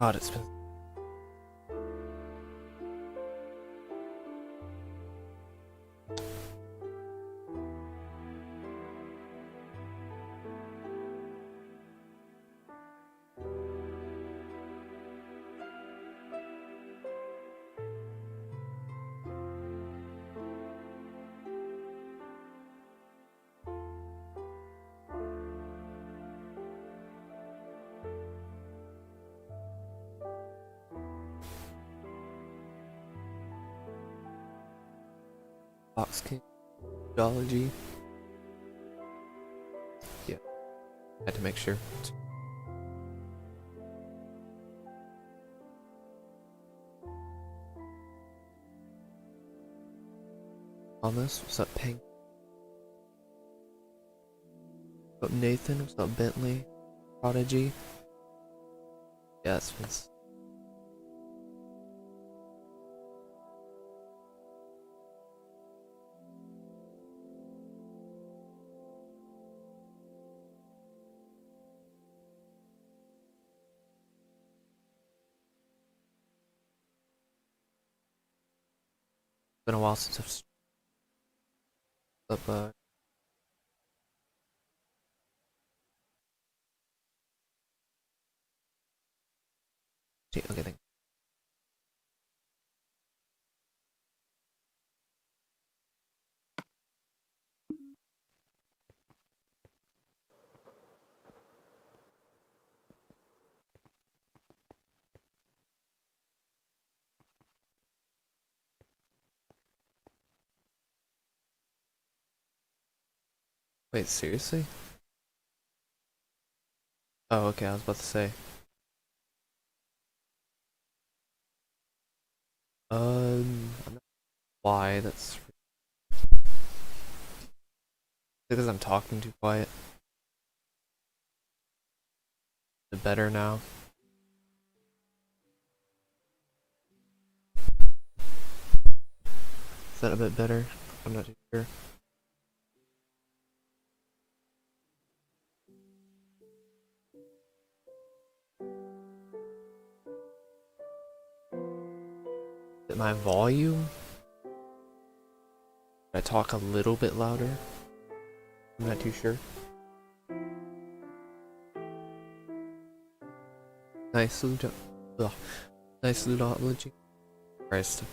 God, it's been. Box King Geology. Yeah, had to make sure. Thomas, what's up, Pink? What's up, Nathan? What's up, Bentley? Prodigy? Yeah, it's been a while since I've up. Okay, thank. Wait, seriously? Oh, okay, I was about to say. I'm not why that's because I'm talking too quiet. Is it better now? Is that a bit better? I'm not too sure. Is it my volume? Should I talk a little bit louder? I'm not too sure. Nice ludology. Christ.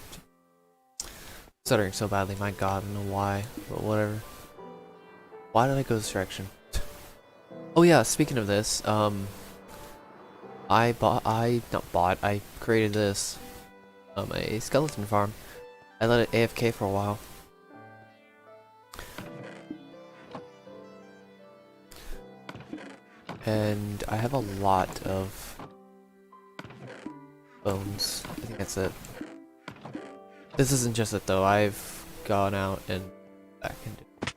Stuttering so badly, my god, I don't know why, but whatever. Why did I go this direction? Oh yeah, speaking of this, I created this, a skeleton farm. I let it AFK for a while. And I have a lot of bones. I think that's it. This isn't just it though, I've gone out and back into it.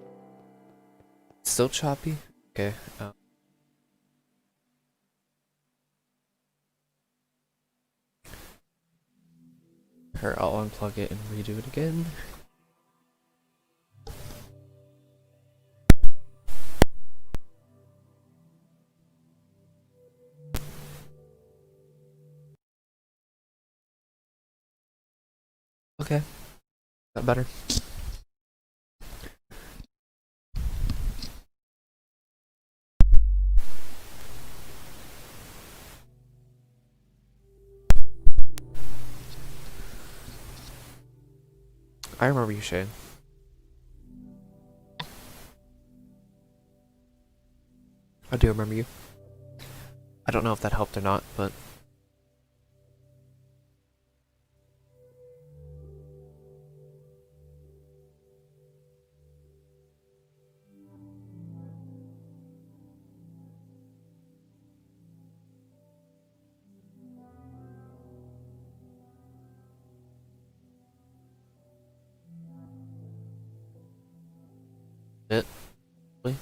Still choppy? Okay. Here, I'll unplug it and redo it again. Okay. That better? I remember you, Shane. I do remember you. I don't know if that helped or not, but... it. Really?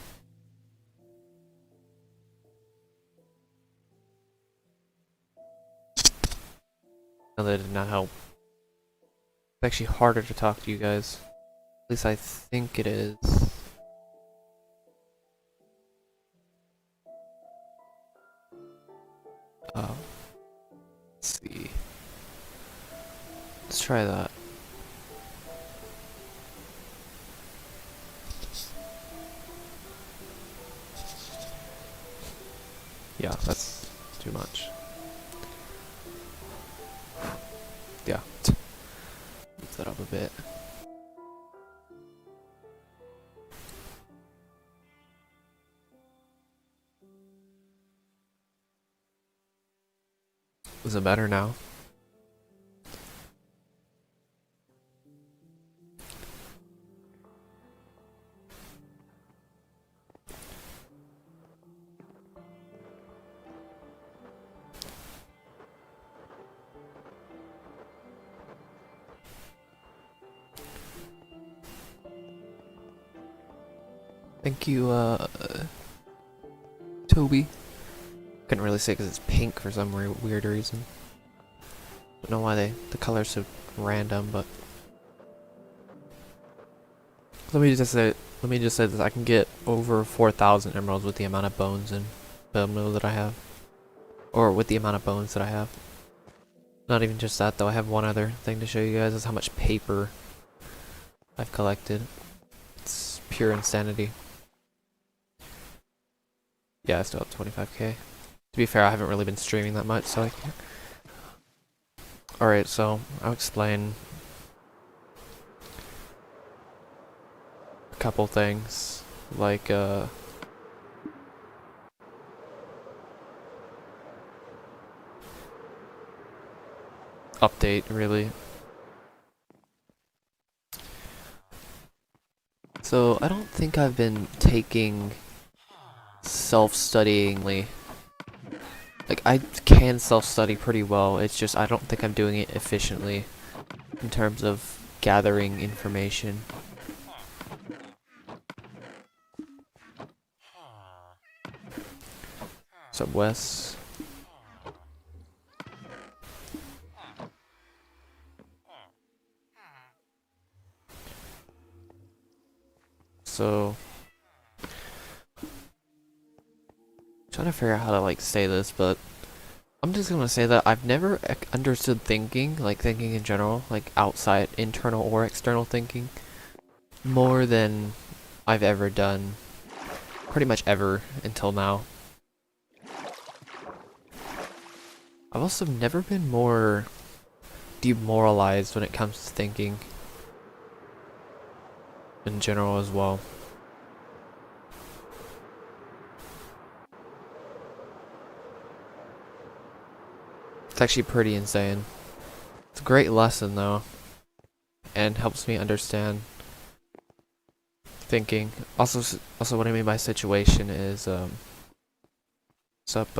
No, that did not help. It's actually harder to talk to you guys. At least I think it is. Oh. Let's see. Let's try that. Yeah, that's too much. Yeah. Move that up a bit. Is it better now? Thank you, Toby. Couldn't really say because it's pink for some weird reason. Don't know why the color's so random, but let me just say this: I can get over 4,000 emeralds with the amount of bones and bone meal that I have, or with the amount of bones that I have. Not even just that though. I have one other thing to show you guys: is how much paper I've collected. It's pure insanity. Yeah, I still have 25k. To be fair, I haven't really been streaming that much, so I can't. Alright, so I'll explain a couple things, like, update, really. So, I don't think I've been taking self-studyingly. Like, I can self-study pretty well, it's just I don't think I'm doing it efficiently in terms of gathering information. What's up, Wes? So, trying to figure out how to like say this, but I'm just gonna say that I've never understood thinking, like thinking in general, like outside, internal or external thinking, more than I've ever done, pretty much ever until now. I've also never been more demoralized when it comes to thinking in general as well. It's actually pretty insane. It's a great lesson though, and helps me understand thinking. Also what I mean by situation is, what's up,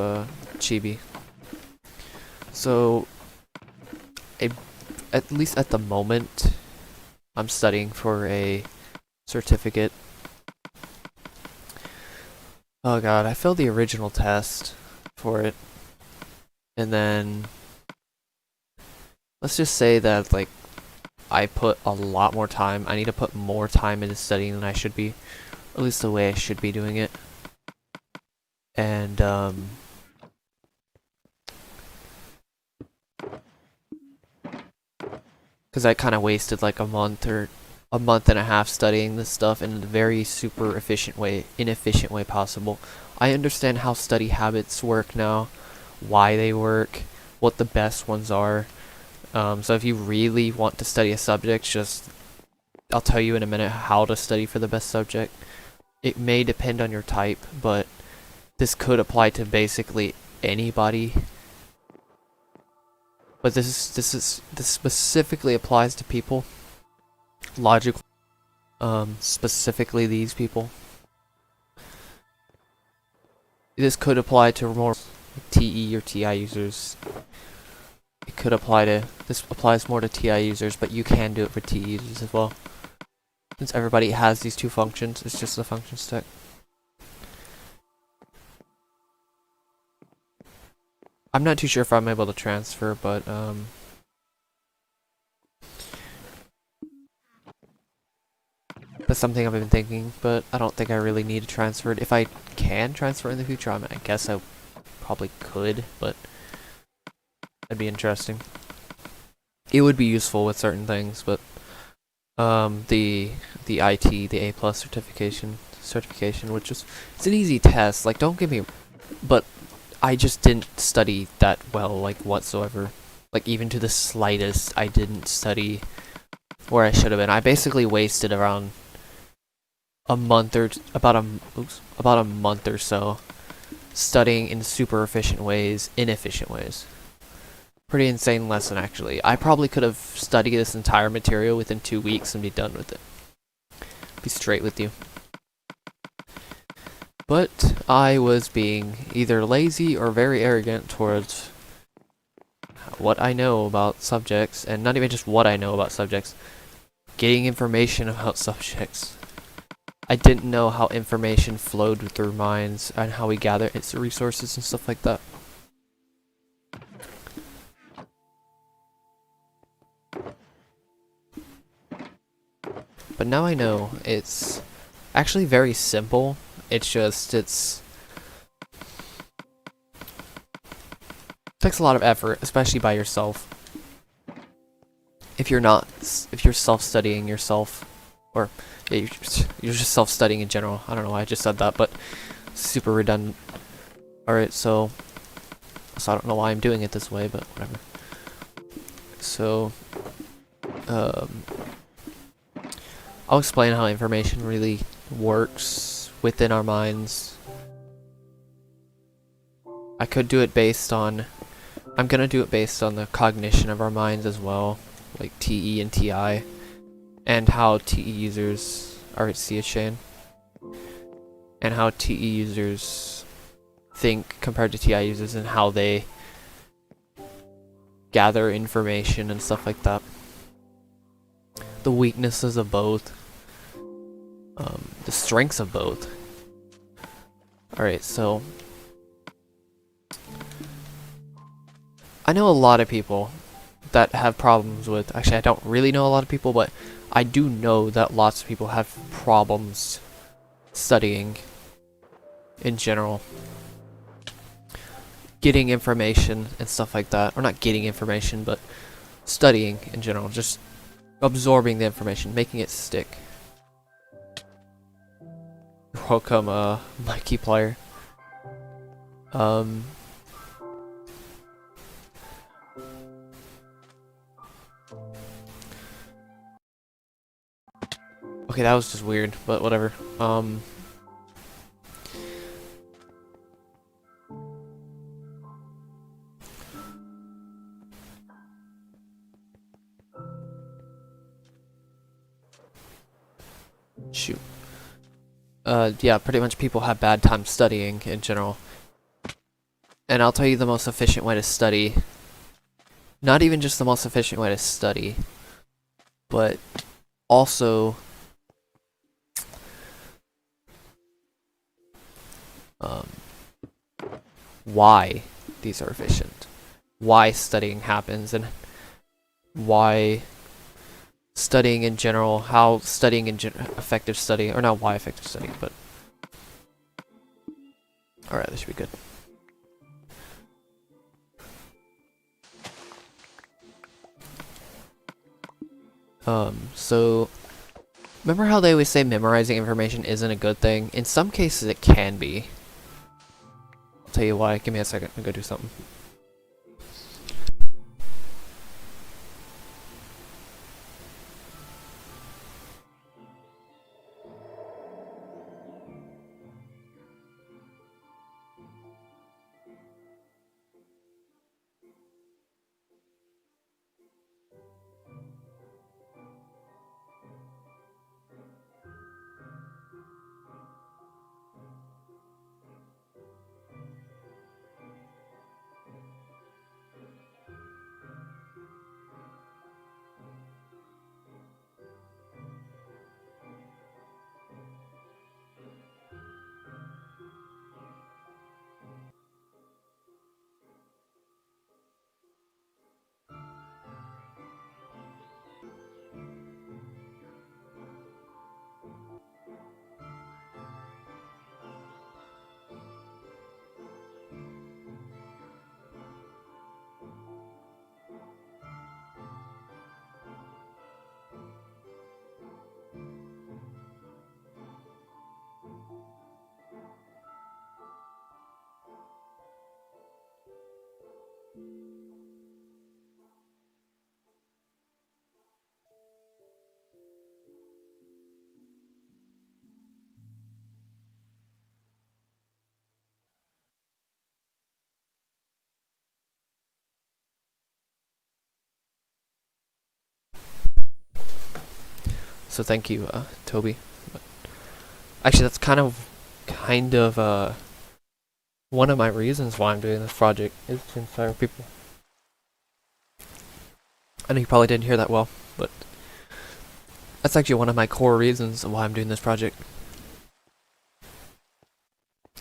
Chibi? So, at least at the moment, I'm studying for a certificate. Oh god, I failed the original test for it. And then, let's just say that, like, I put a lot more time. I need to put more time into studying than I should be. At least the way I should be doing it. And, because I kind of wasted like a month or a month and a half studying this stuff in a very super inefficient way possible. I understand how study habits work now, why they work, what the best ones are. So if you really want to study a subject, I'll tell you in a minute how to study for the best subject. It may depend on your type, but this could apply to basically anybody. But this specifically applies to people. Logical. Specifically these people. This could apply to more TE or TI users. It could apply to, this applies more to TI users, but you can do it for TE users as well. Since everybody has these two functions, it's just a function stack. I'm not too sure if I'm able to transfer, but that's something I've been thinking, but I don't think I really need to transfer it. If I can transfer in the future, I guess I probably could, but That'd be interesting. It would be useful with certain things, but the the A plus certification, which is it's an easy test. Like, don't get me, but I just didn't study that well, like whatsoever. Like, even to the slightest, I didn't study where I should have been. I basically wasted around a month or about a month or so studying in super efficient ways, inefficient ways. Pretty insane lesson, actually. I probably could have studied this entire material within 2 weeks and be done with it. Be straight with you. But I was being either lazy or very arrogant towards what I know about subjects, and not even just what I know about subjects, getting information about subjects. I didn't know how information flowed through minds and how we gather its resources and stuff like that. But now I know it's actually very simple. It takes a lot of effort, especially by yourself. If you're self-studying yourself, or yeah, you're just self-studying in general. I don't know why I just said that, but super redundant. Alright, so I don't know why I'm doing it this way, but whatever. So, I'll explain how information really works within our minds. I could do it based on... I'm gonna do it based on the cognition of our minds as well, like TE and TI, and how TE users... Alright, see it, Shane? And how TE users think compared to TI users and how they gather information and stuff like that. The weaknesses of both. The strengths of both. Alright, so I know a lot of people that have problems with... Actually, I don't really know a lot of people, but I do know that lots of people have problems studying in general. Getting information and stuff like that. Or not getting information, but studying in general. Just absorbing the information, making it stick. Welcome, Mikey player. Okay, that was just weird, but whatever. Shoot. Yeah, pretty much people have bad time studying in general. And I'll tell you the most efficient way to study. Not even just the most efficient way to study, but also why these are efficient. Why studying happens and why studying in general, how studying in effective study, or not why effective studying, but alright, this should be good. So remember how they always say memorizing information isn't a good thing? In some cases it can be. I'll tell you why. Give me a second, I'll go do something. So thank you, Toby. Actually, that's kind of one of my reasons why I'm doing this project is to inspire people. I know you probably didn't hear that well, but that's actually one of my core reasons of why I'm doing this project.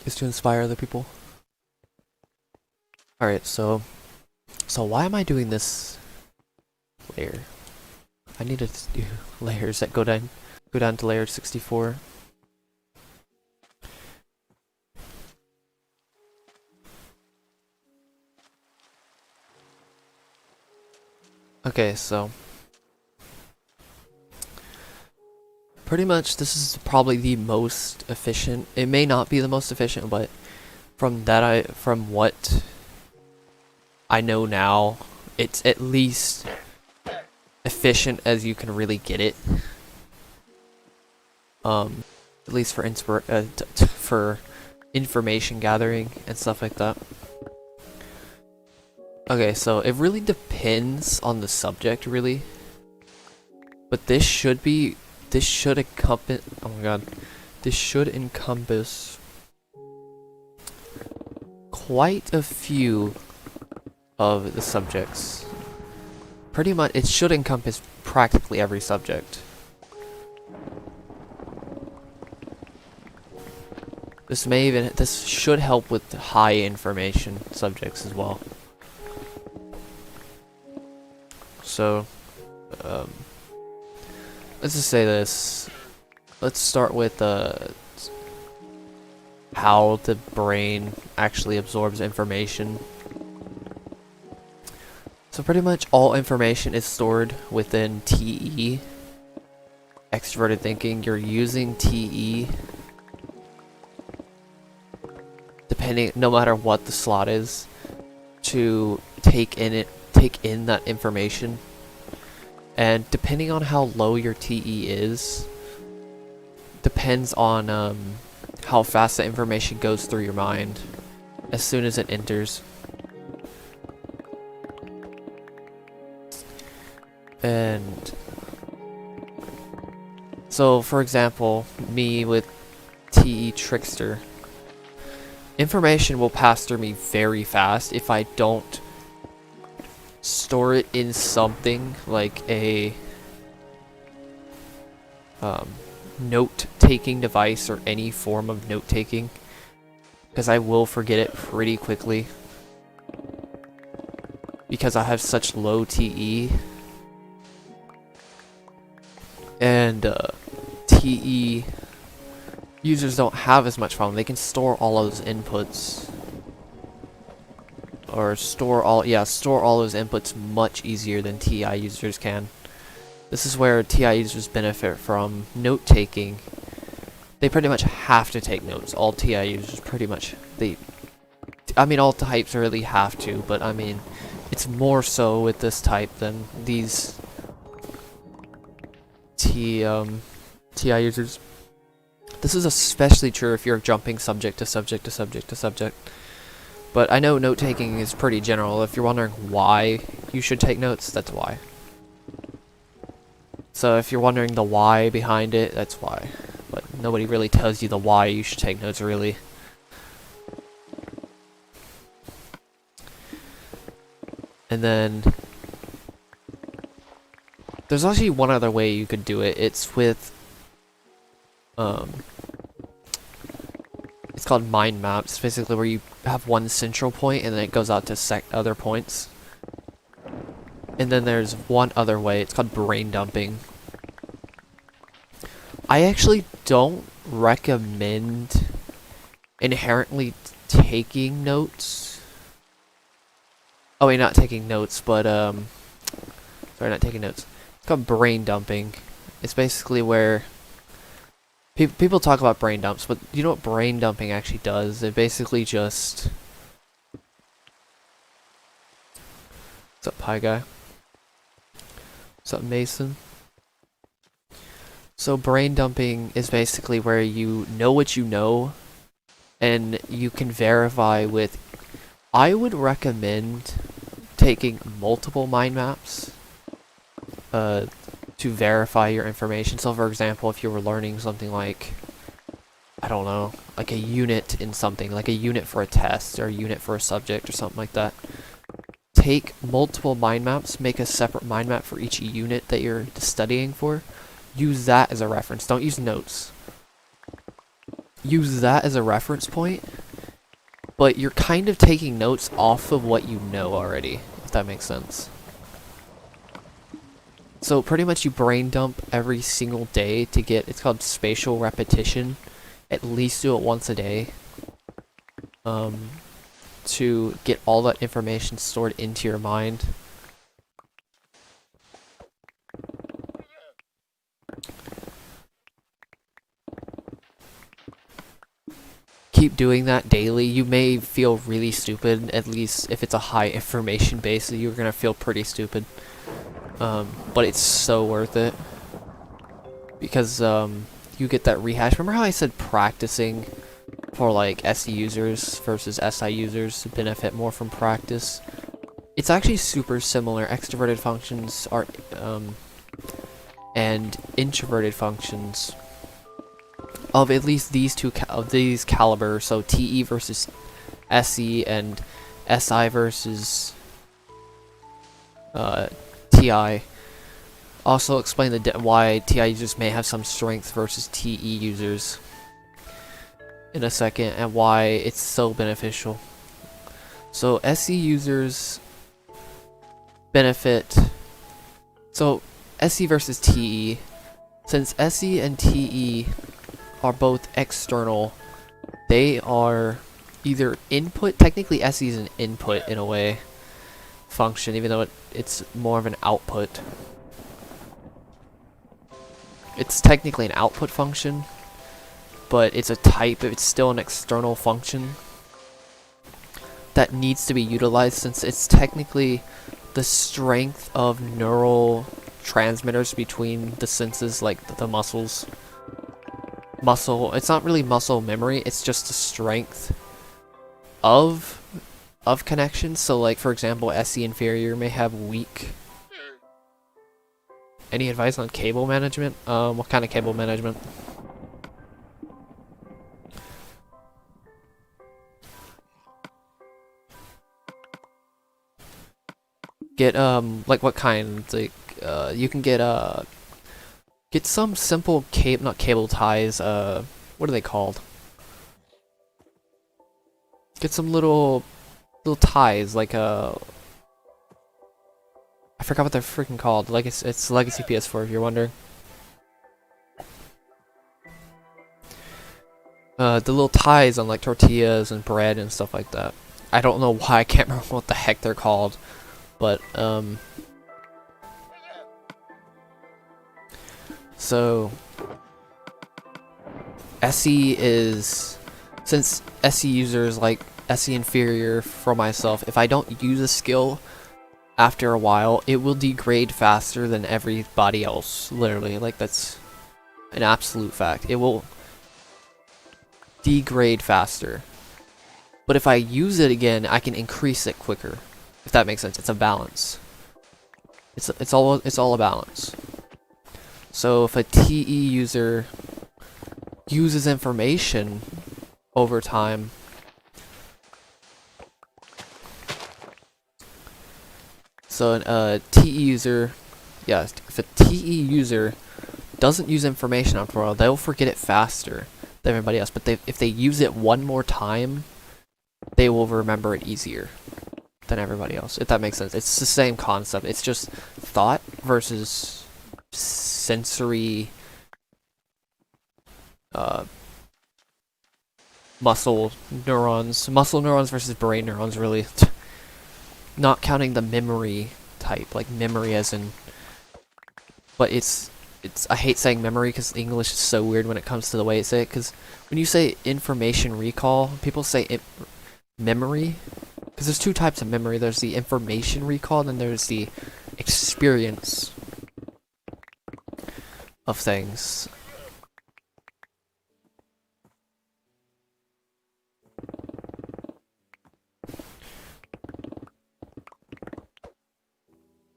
Is to inspire other people. Alright, so why am I doing this layer? I need to do layers that go down to layer 64. Okay, so pretty much this is probably the most efficient. It may not be the most efficient, but from what I know now, it's at least efficient as you can really get it. At least for for information gathering and stuff like that. Okay, so it really depends on the subject, really. But this should encompass. Oh my god, this should encompass quite a few of the subjects. Pretty much, it should encompass practically every subject. This should help with high information subjects as well. So, let's just say this. Let's start with how the brain actually absorbs information. So pretty much all information is stored within TE. Extroverted thinking, you're using TE. No matter what the slot is, to take in that information. And depending on how low your TE is, depends on how fast the information goes through your mind as soon as it enters. And so, for example, me with TE Trickster, information will pass through me very fast if I don't store it in something like a note-taking device or any form of note-taking, because I will forget it pretty quickly because I have such low TE. And TE users don't have as much problem. They can store all of those inputs, or store all those inputs much easier than TI users can. This is where TI users benefit from note-taking. They pretty much have to take notes. All TI users pretty much, all types really have to, but I mean, it's more so with this type than these TI users. This is especially true if you're jumping subject to subject to subject to subject. But I know note-taking is pretty general. If you're wondering why you should take notes, that's why. So if you're wondering the why behind it, that's why. But nobody really tells you the why you should take notes, really. And then there's actually one other way you could do it. It's with it's called mind maps. Basically where you have one central point and then it goes out to other points. And then there's one other way. It's called brain dumping. I actually don't recommend inherently taking notes. Oh wait, not taking notes, but sorry, not taking notes. It's called brain dumping. It's basically where people talk about brain dumps, but you know what brain dumping actually does? It basically just What's up, Pie Guy? What's up, Mason? So brain dumping is basically where you know what you know, and you can verify with... I would recommend taking multiple mind maps to verify your information. So for example, if you were learning something like, I don't know, like a unit in something, like a unit for a test or a unit for a subject or something like that, take multiple mind maps, make a separate mind map for each unit that you're studying for. Use that as a reference. Don't use notes. Use that as a reference point, but you're kind of taking notes off of what you know already, if that makes sense. So pretty much you brain dump every single day to get, it's called spatial repetition. At least do it once a day. To get all that information stored into your mind. Keep doing that daily. You may feel really stupid, at least if it's a high information base, you're gonna feel pretty stupid. But it's so worth it. Because you get that rehash. Remember how I said practicing for like SE users versus SI users benefit more from practice? It's actually super similar. Extroverted functions are and introverted functions of at least these two of these caliber, so TE versus SE and SI versus TI. Also explain why TI users may have some strength versus TE users in a second, and why it's so beneficial. So SE users benefit. So SE versus TE. Since SE and TE are both external, they are either input. Technically SE is an input in a way function, even though it's more of an output. It's technically an output function, but it's a type. It's still an external function that needs to be utilized, since it's technically the strength of neural transmitters between the senses, like the muscles. It's not really muscle memory, it's just the strength of connections. So like, for example, SE inferior may have weak. Any advice on cable management? What kind of cable management? Get like what kind? Like you can get some simple not cable ties, what are they called? Get some little ties, like I forgot what they're freaking called. Like it's Legacy PS4 if you're wondering. The little ties on like tortillas and bread and stuff like that. I don't know why, I can't remember what the heck they're called, but so SE is, since SE users like SE inferior for myself, if I don't use a skill after a while, it will degrade faster than everybody else. Literally, like, that's an absolute fact. It will degrade faster. But if I use it again, I can increase it quicker. If that makes sense. It's a balance. It's all a balance. So if a TE user uses information over time, so a TE user, yeah, if a TE user doesn't use information after a while, they'll forget it faster than everybody else. But if they use it one more time, they will remember it easier than everybody else, if that makes sense. It's the same concept. It's just thought versus sensory muscle neurons versus brain neurons, really. Not counting the memory type, like memory as in, but it's I hate saying memory because English is so weird when it comes to the way it say it, because when you say information recall, people say memory, Because there's two types of memory. There's the information recall, and then there's the experience of things.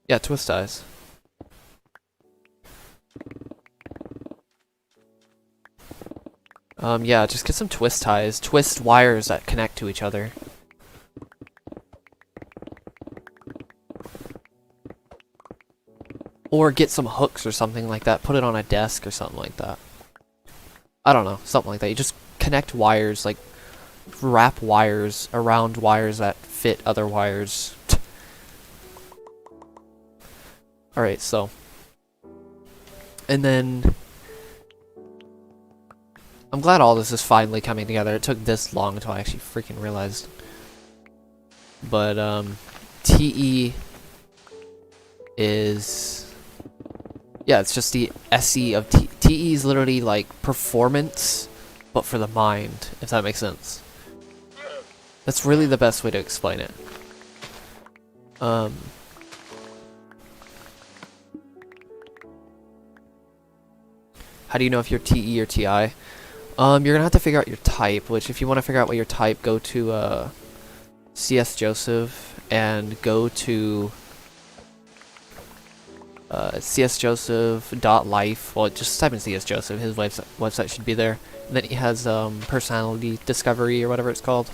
Yeah, twist ties. Yeah, just get some twist ties. Twist wires that connect to each other. Or get some hooks or something like that. Put it on a desk or something like that. I don't know, something like that. You just connect wires, like wrap wires around wires that fit other wires. Alright, so. And then I'm glad all this is finally coming together. It took this long until I actually freaking realized. But, TE is... yeah, it's just the SE of TE is literally like performance, but for the mind, if that makes sense. That's really the best way to explain it. How do you know if you're TE or TI? You're gonna have to figure out your type, which if you want to figure out what your type, go to CS Joseph and go to csjoseph.life. Well, just type in CS Joseph, his website should be there. And then he has personality discovery or whatever it's called.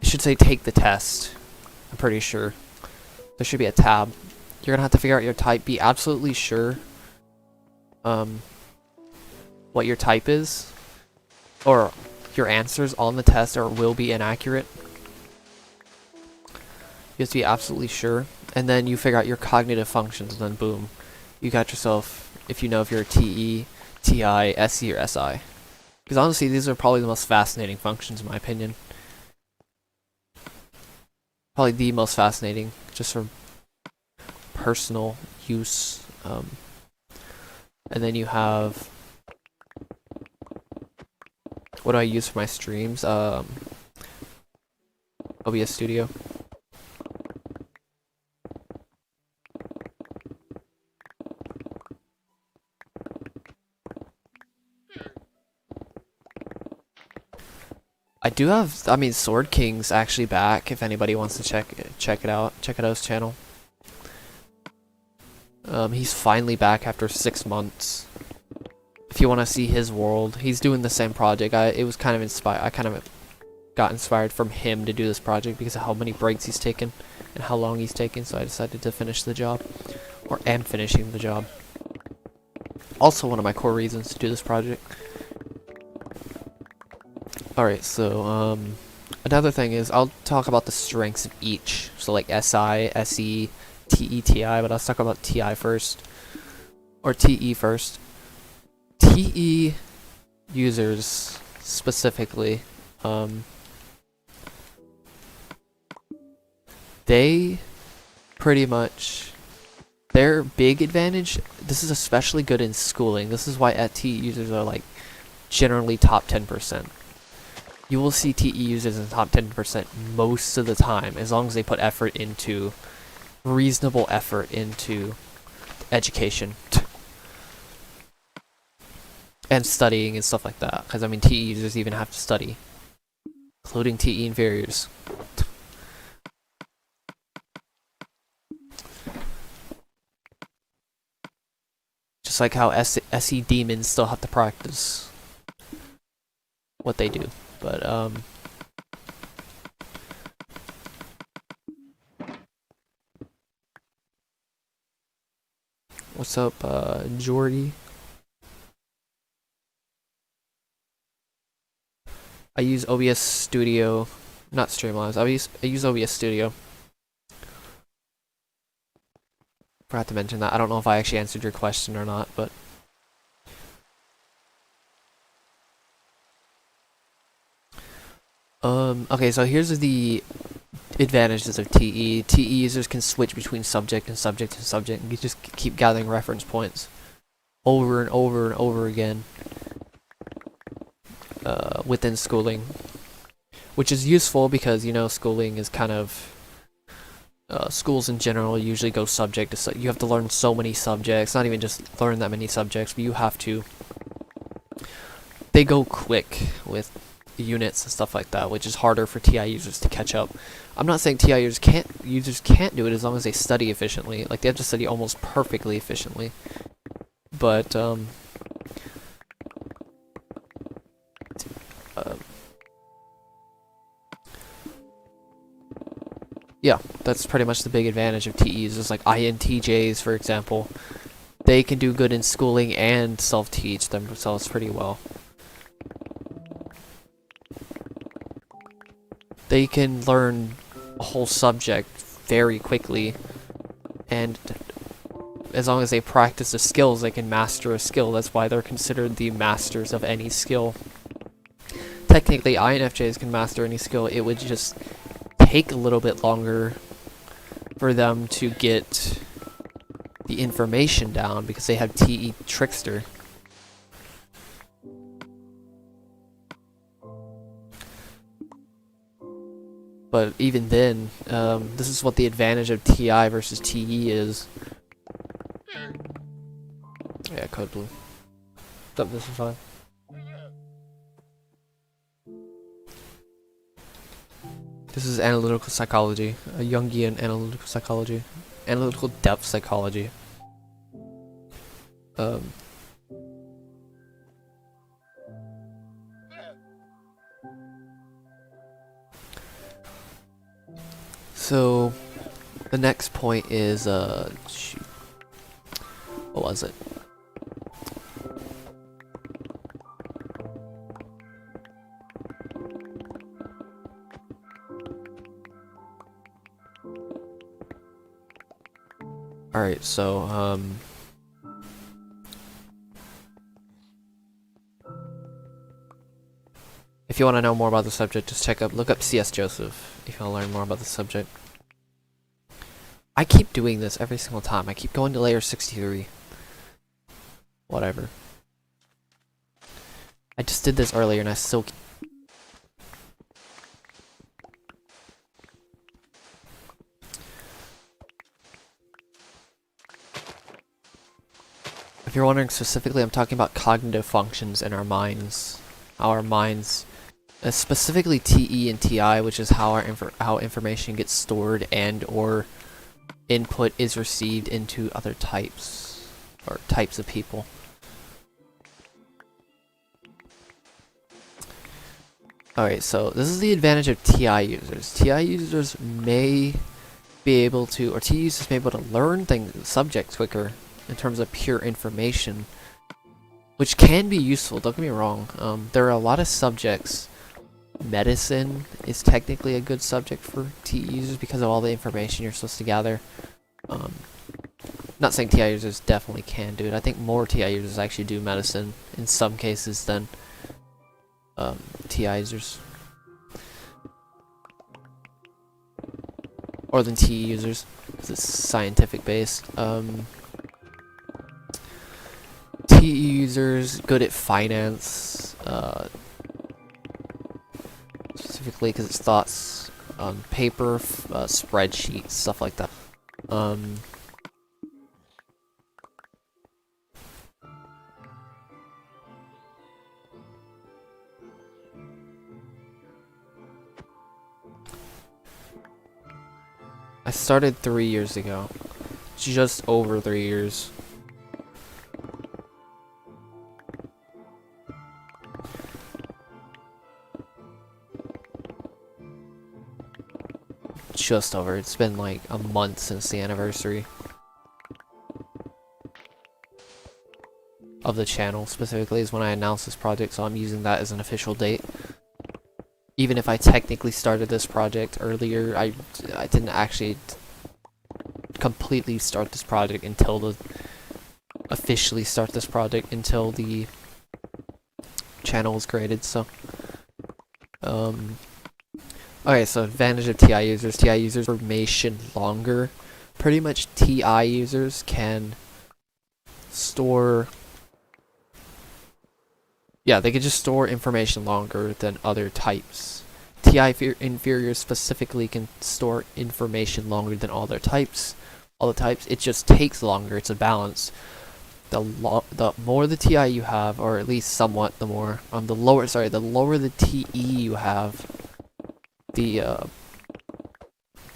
It should say take the test. I'm pretty sure. There should be a tab. You're gonna have to figure out your type. Be absolutely sure what your type is, or your answers on the test will be inaccurate. You have to be absolutely sure, and then you figure out your cognitive functions, and then boom, you got yourself, if you know if you're a TE, TI, SE, or SI. Because honestly, these are probably the most fascinating functions in my opinion. Probably the most fascinating, just for personal use. And then you have... what do I use for my streams? OBS Studio. I do have, I mean, Sword King's actually back, if anybody wants to check it out. Check out his channel. He's finally back after 6 months. If you want to see his world, he's doing the same project. It was kind of inspired. I kind of got inspired from him to do this project because of how many breaks he's taken and how long he's taken. So I decided to finish the job, or am finishing the job. Also, one of my core reasons to do this project. All right, so another thing is I'll talk about the strengths of each. So like SI, SE, TE, TI, but I'll talk about TI first, or TE first. TE users specifically, they pretty much, their big advantage, this is especially good in schooling. This is why TE users are like generally top 10%. You will see TE users in the top 10% most of the time, as long as they put reasonable effort into education. And studying and stuff like that. Because, I mean, TE users even have to study. Including TE inferiors. Just like how SE demons still have to practice what they do. But, what's up, Jordy? I use OBS Studio, not Streamlabs. I use OBS Studio. Forgot to mention that. I don't know if I actually answered your question or not, but okay, so here's the advantages of TE. TE users can switch between subject and subject and subject, and you just keep gathering reference points over and over and over again within schooling. which is useful because, you know, schooling is kind of schools in general usually go subject to you have to learn so many subjects, not even just learn that many subjects, but you have to, they go quick with units and stuff like that, which is harder for TI users to catch up. I'm not saying TI users can't do it as long as they study efficiently. Like, they have to study almost perfectly efficiently. But yeah, that's pretty much the big advantage of TE users. Like INTJs, for example, they can do good in schooling and self-teach themselves pretty well. They can learn a whole subject very quickly, and as long as they practice the skills, they can master a skill. That's why they're considered the masters of any skill. Technically, INFJs can master any skill. It would just take a little bit longer for them to get the information down because they have TE Trickster. But even then, this is what the advantage of TI versus TE is. Yeah, code blue. This is fine. This is analytical psychology, a Jungian analytical psychology, analytical depth psychology. So the next point is shoot. What was it? Alright, so if you want to know more about the subject, just look up C.S. Joseph if you want to learn more about the subject. I keep doing this every single time. I keep going to layer 63. Whatever. I just did this earlier and I still keep. If you're wondering specifically, I'm talking about cognitive functions in our minds. How our minds, specifically TE and TI, which is how how information gets stored and or input is received into other types or types of people. Alright, so this is the advantage of TI users. TI users may be able to, or TI users may be able to learn subjects quicker in terms of pure information, which can be useful, don't get me wrong. There are a lot of subjects. Medicine is technically a good subject for TI users because of all the information you're supposed to gather. Not saying TI users definitely can do it. I think more TI users actually do medicine in some cases than TI users. Or than TE users, because it's scientific based. TE users good at finance, specifically because it's thoughts on paper, spreadsheets, stuff like that. I started 3 years ago. Just over 3 years. Just over. It's been like a month since the anniversary of the channel, specifically is when I announced this project, so I'm using that as an official date. Even if I technically started this project earlier, I didn't actually completely start this project until officially start this project until the channel was created, so okay, so advantage of TI users. TI users information longer. Pretty much TI users can store, yeah, they can just store information longer than other types. TI inferiors specifically can store information longer than all the types. It just takes longer. It's a balance. The more the TI you have, or at least somewhat the more, the lower the TE you have, the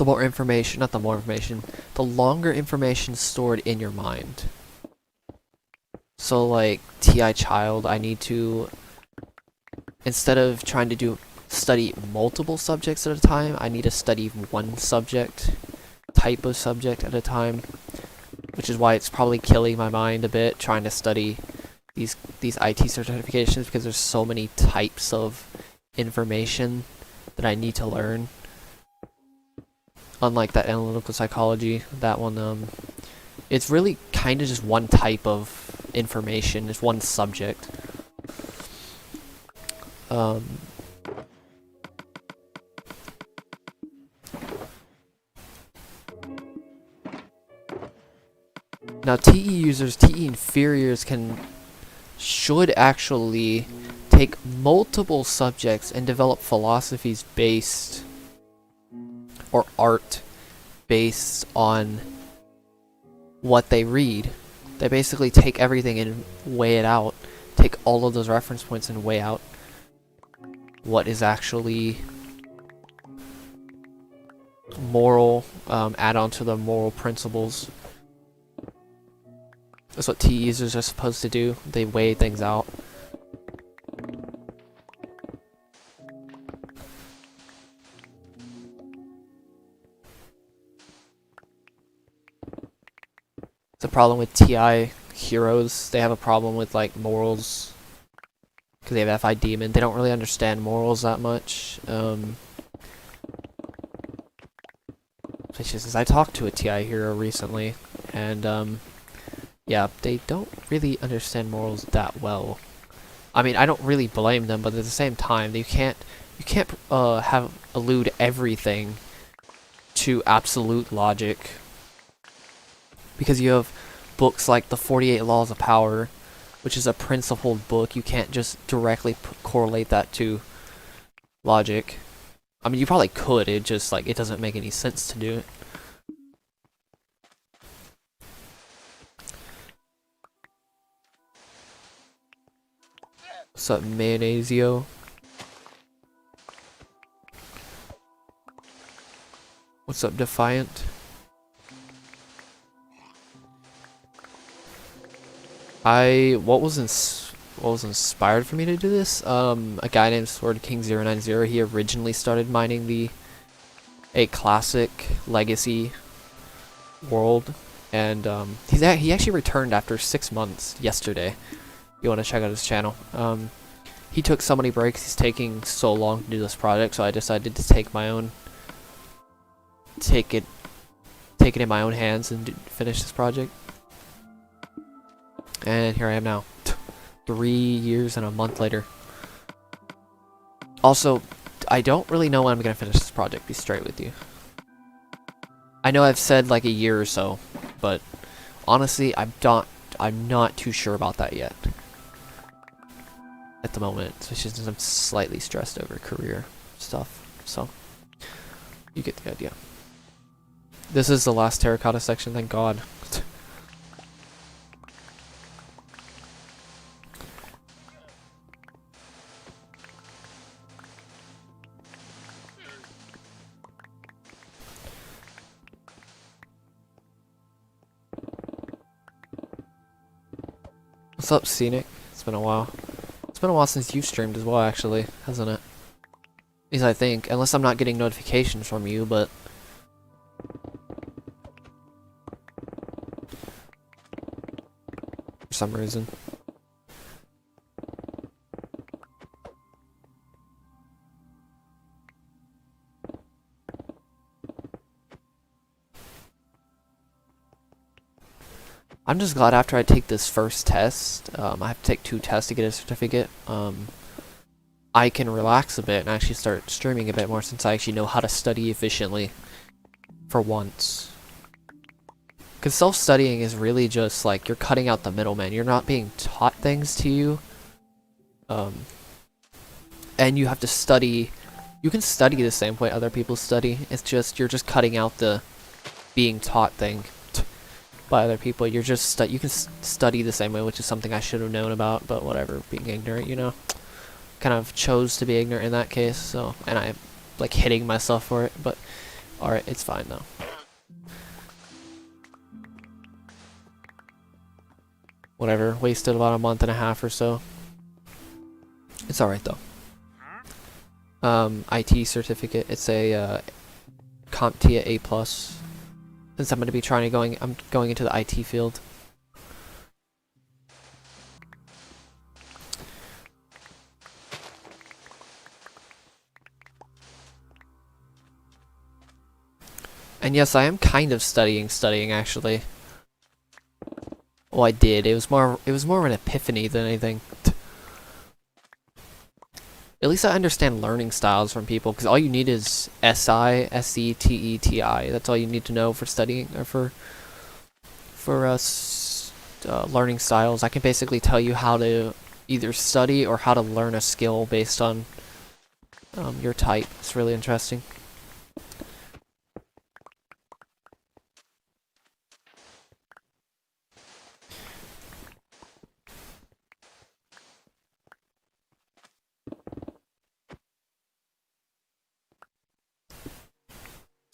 more information, not the more information, the longer information stored in your mind. So like TI child, I need to, instead of trying to study multiple subjects at a time, I need to study one type of subject at a time, which is why it's probably killing my mind a bit trying to study these IT certifications, because there's so many types of information that I need to learn. Unlike that analytical psychology, that one, it's really kind of just one type of information, it's one subject. Now TE inferiors should actually take multiple subjects and develop philosophies based, or art based on what they read. They basically take everything and weigh it out, take all of those reference points and weigh out what is actually moral, add on to the moral principles. That's what TE users are supposed to do. They weigh things out. It's a problem with TI heroes. They have a problem with like morals because they have FI demon. They don't really understand morals that much. Which is, I talked to a TI hero recently, and yeah, they don't really understand morals that well. I mean, I don't really blame them, but at the same time, you can't allude everything to absolute logic, because you have books like the 48 Laws of Power, which is a principled book. You can't just directly correlate that to logic. I mean, you probably could, it just like it doesn't make any sense to do it. What's up, Mayonnaiseo? What's up, Defiant? What was inspired for me to do this? A guy named SwordKing090, he originally started mining a classic legacy world, and he actually returned after 6 months yesterday. You want to check out his channel. He took so many breaks, he's taking so long to do this project, so I decided to take it in my own hands and finish this project. And here I am now, 3 years and a month later. Also, I don't really know when I'm gonna finish this project, be straight with you. I know I've said like a year or so, but honestly, I'm not too sure about that yet. At the moment, especially since I'm slightly stressed over career stuff, so you get the idea. This is the last terracotta section, thank God. What's up, Scenic? It's been a while. It's been a while since you've streamed as well, actually, hasn't it? At least I think, unless I'm not getting notifications from you, but for some reason. I'm just glad after I take this first test, I have to take 2 tests to get a certificate, I can relax a bit and actually start streaming a bit more, since I actually know how to study efficiently for once. Because self-studying is really just like you're cutting out the middleman. You're not being taught things to you, and you have to study You can study the same way other people study. It's just you're just cutting out the being taught thing by other people. You're just you can study the same way, which is something I should have known about, but whatever, being ignorant, you know. Kind of chose to be ignorant in that case, so, and I'm like hitting myself for it, but alright, it's fine though. Whatever, wasted about a month and a half or so. It's alright though. IT certificate, it's a CompTIA A+. Since I'm going to be I'm going into the IT field. And yes, I am kind of studying actually. Well, I did. It was more of an epiphany than anything. At least I understand learning styles from people, because all you need is SI, SE, TE, TI. That's all you need to know for studying, or for learning styles. I can basically tell you how to either study or how to learn a skill based on your type. It's really interesting.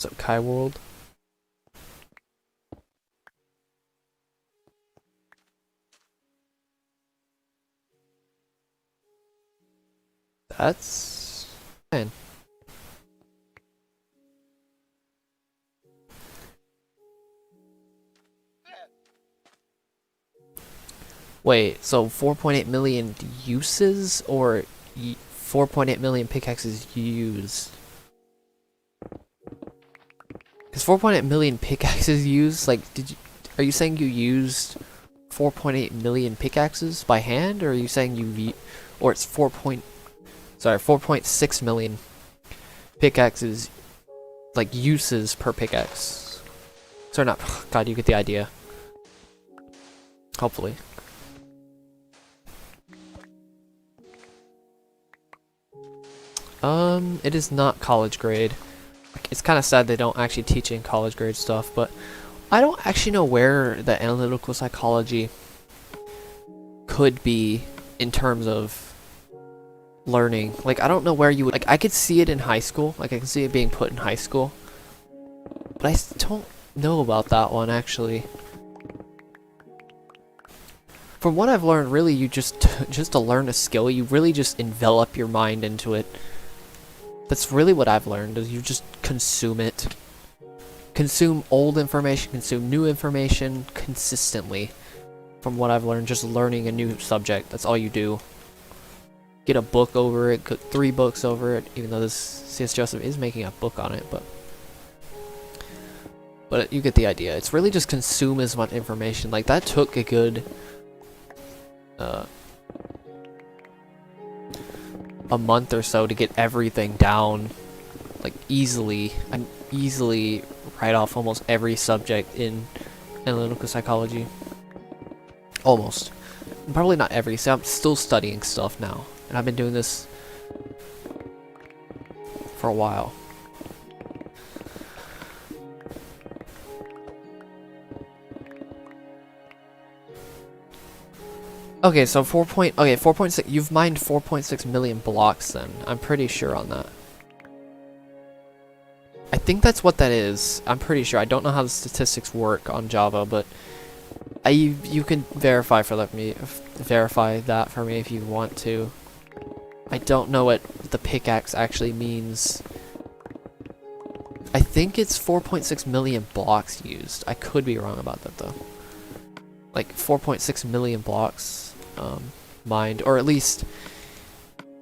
What's up, Kai World? That's 10. Wait, so 4.8 million uses or 4.8 million pickaxes used? Because 4.8 million pickaxes used, like, are you saying you used 4.8 million pickaxes by hand, or are you saying or it's 4.6 million pickaxes, like, uses per pickaxe? Sorry, not, God, you get the idea. Hopefully. It is not college grade. It's kind of sad they don't actually teach in college grade stuff, but I don't actually know where the analytical psychology could be in terms of learning. Like, I don't know where you would, like, I could see it in high school, like, I can see it being put in high school, but I don't know about that one, actually. From what I've learned, really, you just to learn a skill, you really just envelop your mind into it. That's really what I've learned, is you just consume it. Consume old information, consume new information consistently. From what I've learned, just learning a new subject, that's all you do. Get a book over it, get 3 books over it, even though this C.S. Joseph is making a book on it, but you get the idea. It's really just consume as much information. Like, that took a good a month or so to get everything down, like, easily. I easily write off almost every subject in analytical psychology. Almost. Probably not every, so I'm still studying stuff now, and I've been doing this for a while. Okay, so 4.6, you've mined 4.6 million blocks then. I'm pretty sure on that. I think that's what that is. I'm pretty sure. I don't know how the statistics work on Java, but you can verify that for me if you want to. I don't know what the pickaxe actually means. I think it's 4.6 million blocks used. I could be wrong about that though. Like 4.6 million blocks mined, or at least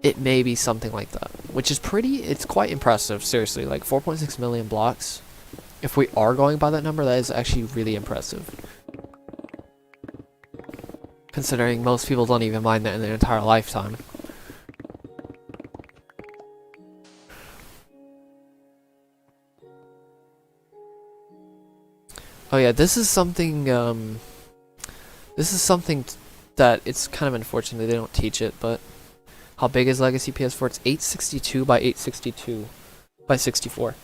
it may be something like that, which is it's quite impressive, seriously. Like 4.6 million blocks, if we are going by that number, that is actually really impressive, considering most people don't even mine that in their entire lifetime. Oh yeah, this is something that it's kind of unfortunate they don't teach it, but How big is Legacy PS4? It's 862 by 862 by 64.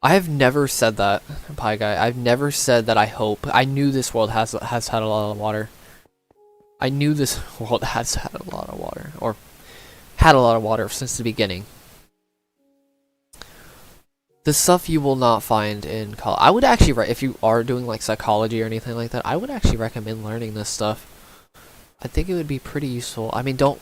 I have never said that, Pie Guy. I've never said that I hope. I knew this world has had a lot of water. I knew this world has had a lot of water, or had a lot of water since the beginning. The stuff you will not find in college. I would actually, if you are doing like psychology or anything like that, I would actually recommend learning this stuff. I think it would be pretty useful. I mean, don't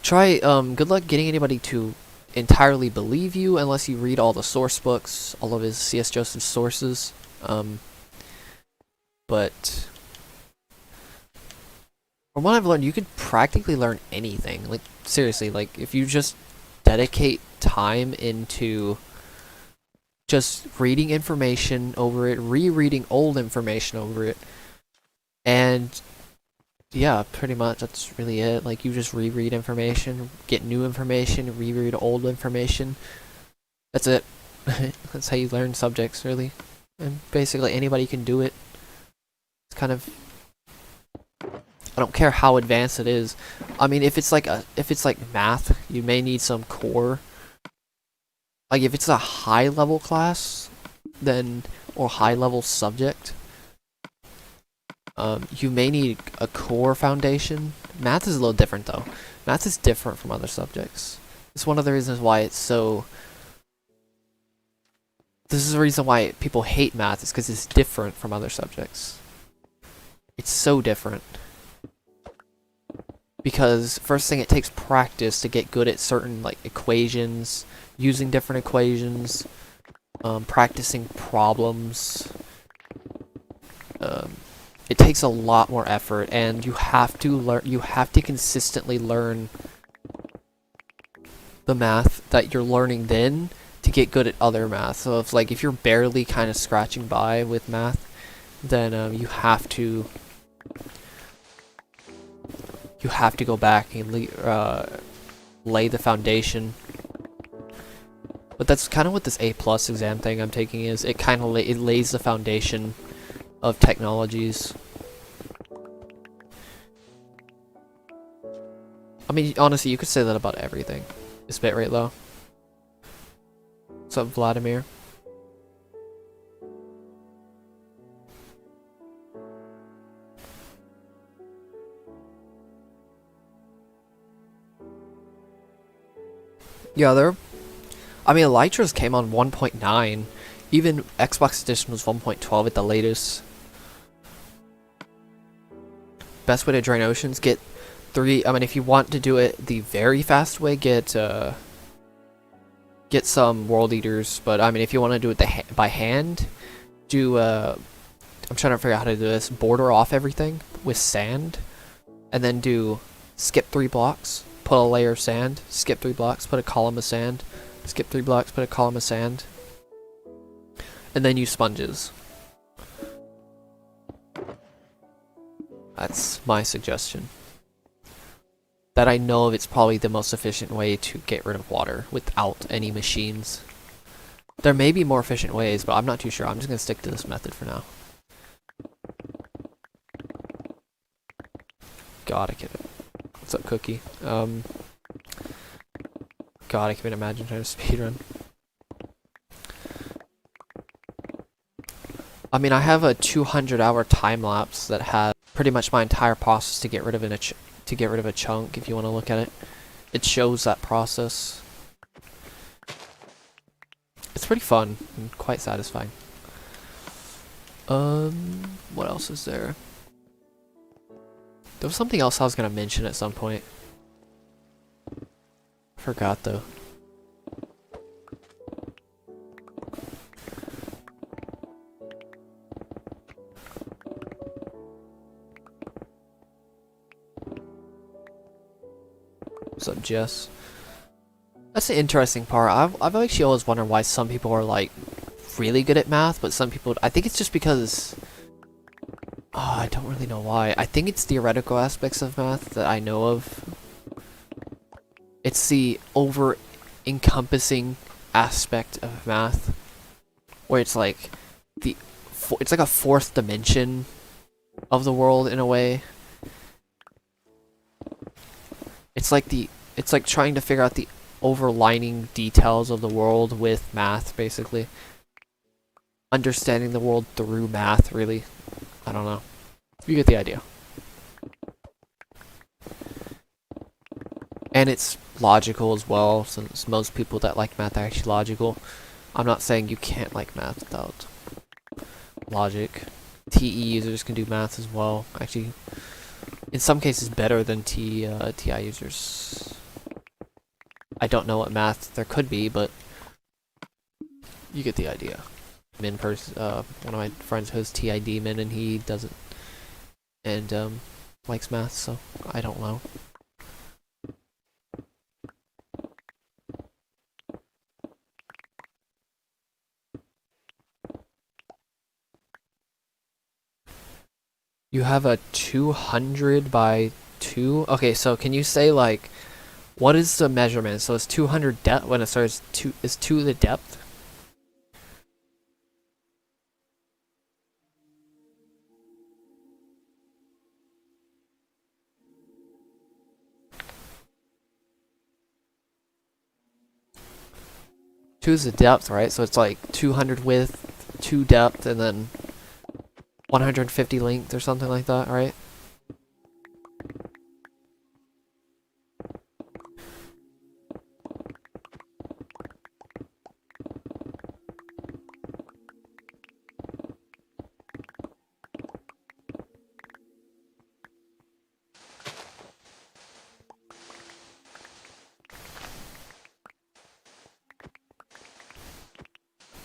try. Good luck getting anybody to entirely believe you unless you read all the source books, all of his C.S. Joseph's sources. But from what I've learned, you could practically learn anything. Like seriously, like if you just dedicate time into just reading information over it, rereading old information over it, and yeah, pretty much that's really it. Like you just reread information, get new information, reread old information. That's it. That's how you learn subjects, really. And basically anybody can do it. It's kind of, I don't care how advanced it is. I mean, if it's like math, you may need some core. Like if it's a high level class, then, or high level subject, you may need a core foundation. Math is a little different though. Math is different from other subjects. It's one of the reasons why it's so... This is the reason why people hate math, is because it's different from other subjects. It's so different. Because first thing, it takes practice to get good at certain like equations, using different equations, practicing problems. It takes a lot more effort, and you have to learn. You have to consistently learn the math that you're learning then to get good at other math. So if like if you're barely kind of scratching by with math, then you have to go back and lay the foundation. But that's kind of what this A+ exam thing I'm taking is. It kind of it lays the foundation of technologies. I mean, honestly, you could say that about everything. Is bitrate low? What's up, Vladimir? Yeah, I mean, Elytras came on 1.9. Even Xbox Edition was 1.12 at the latest. Best way to drain oceans, get 3. I mean, if you want to do it the very fast way, get some world eaters. But I mean, if you want to do it by hand, do I'm trying to figure out how to do this. Border off everything with sand, and then do skip 3 blocks, put a layer of sand, skip 3 blocks, put a column of sand, skip 3 blocks, put a column of sand, and then use sponges. That's my suggestion. That I know of, it's probably the most efficient way to get rid of water without any machines. There may be more efficient ways, but I'm not too sure. I'm just going to stick to this method for now. God, I can't... What's up, Cookie? God, I can't imagine trying to speedrun. I mean, I have a 200-hour time lapse that has pretty much my entire process to get rid of a chunk. If you want to look at it, it shows that process. It's pretty fun and quite satisfying. What else is there? There was something else I was gonna mention at some point. Forgot though. What's up, Jess? That's the interesting part. I've actually always wondered why some people are like really good at math, but some people, I think it's just because I don't really know why. I think it's theoretical aspects of math that I know of. It's the over-encompassing aspect of math, where it's like the it's like a fourth dimension of the world in a way. It's like trying to figure out the overlining details of the world with math, basically. Understanding the world through math, really. I don't know. You get the idea. And it's logical as well, since most people that like math are actually logical. I'm not saying you can't like math without logic. TE users can do math as well. Actually, in some cases better than TI users. I don't know what math there could be, but you get the idea. One of my friends has TID min and he doesn't, and likes math, so I don't know. You have a 200 by 2? Okay, so can you say, like, what is the measurement? So it's 200 depth when it starts is 2 the depth? Two is the depth, right? So it's like 200 width, 2 depth, and then 150 length or something like that, right?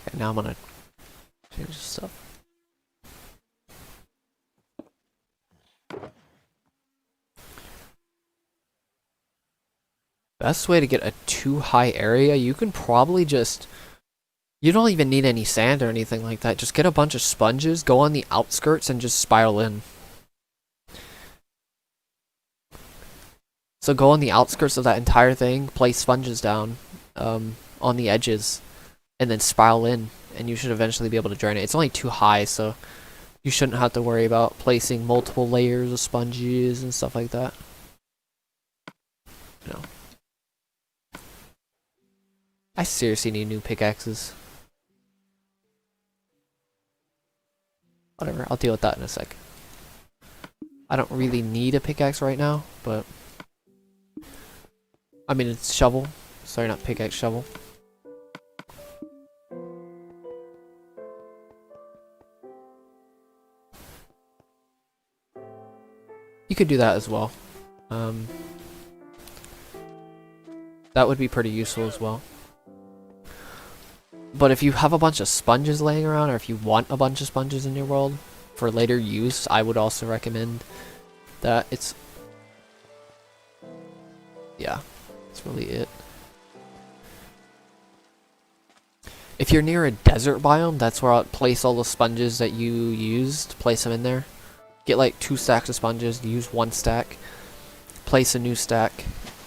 Okay, now I'm gonna change this stuff. Best way to get a too high area, you can probably just... You don't even need any sand or anything like that. Just get a bunch of sponges, go on the outskirts, and just spiral in. So go on the outskirts of that entire thing, place sponges down on the edges, and then spiral in, and you should eventually be able to drain it. It's only too high, so you shouldn't have to worry about placing multiple layers of sponges and stuff like that. No. I seriously need new pickaxes. Whatever, I'll deal with that in a sec. I don't really need a pickaxe right now, but... I mean, it's shovel. Sorry, not pickaxe, shovel. You could do that as well. That would be pretty useful as well. But if you have a bunch of sponges laying around, or if you want a bunch of sponges in your world for later use, I would also recommend that. It's... yeah, that's really it. If you're near a desert biome, that's where I'll place all the sponges that you used, place them in there. Get like 2 stacks of sponges, use 1 stack, place a new stack,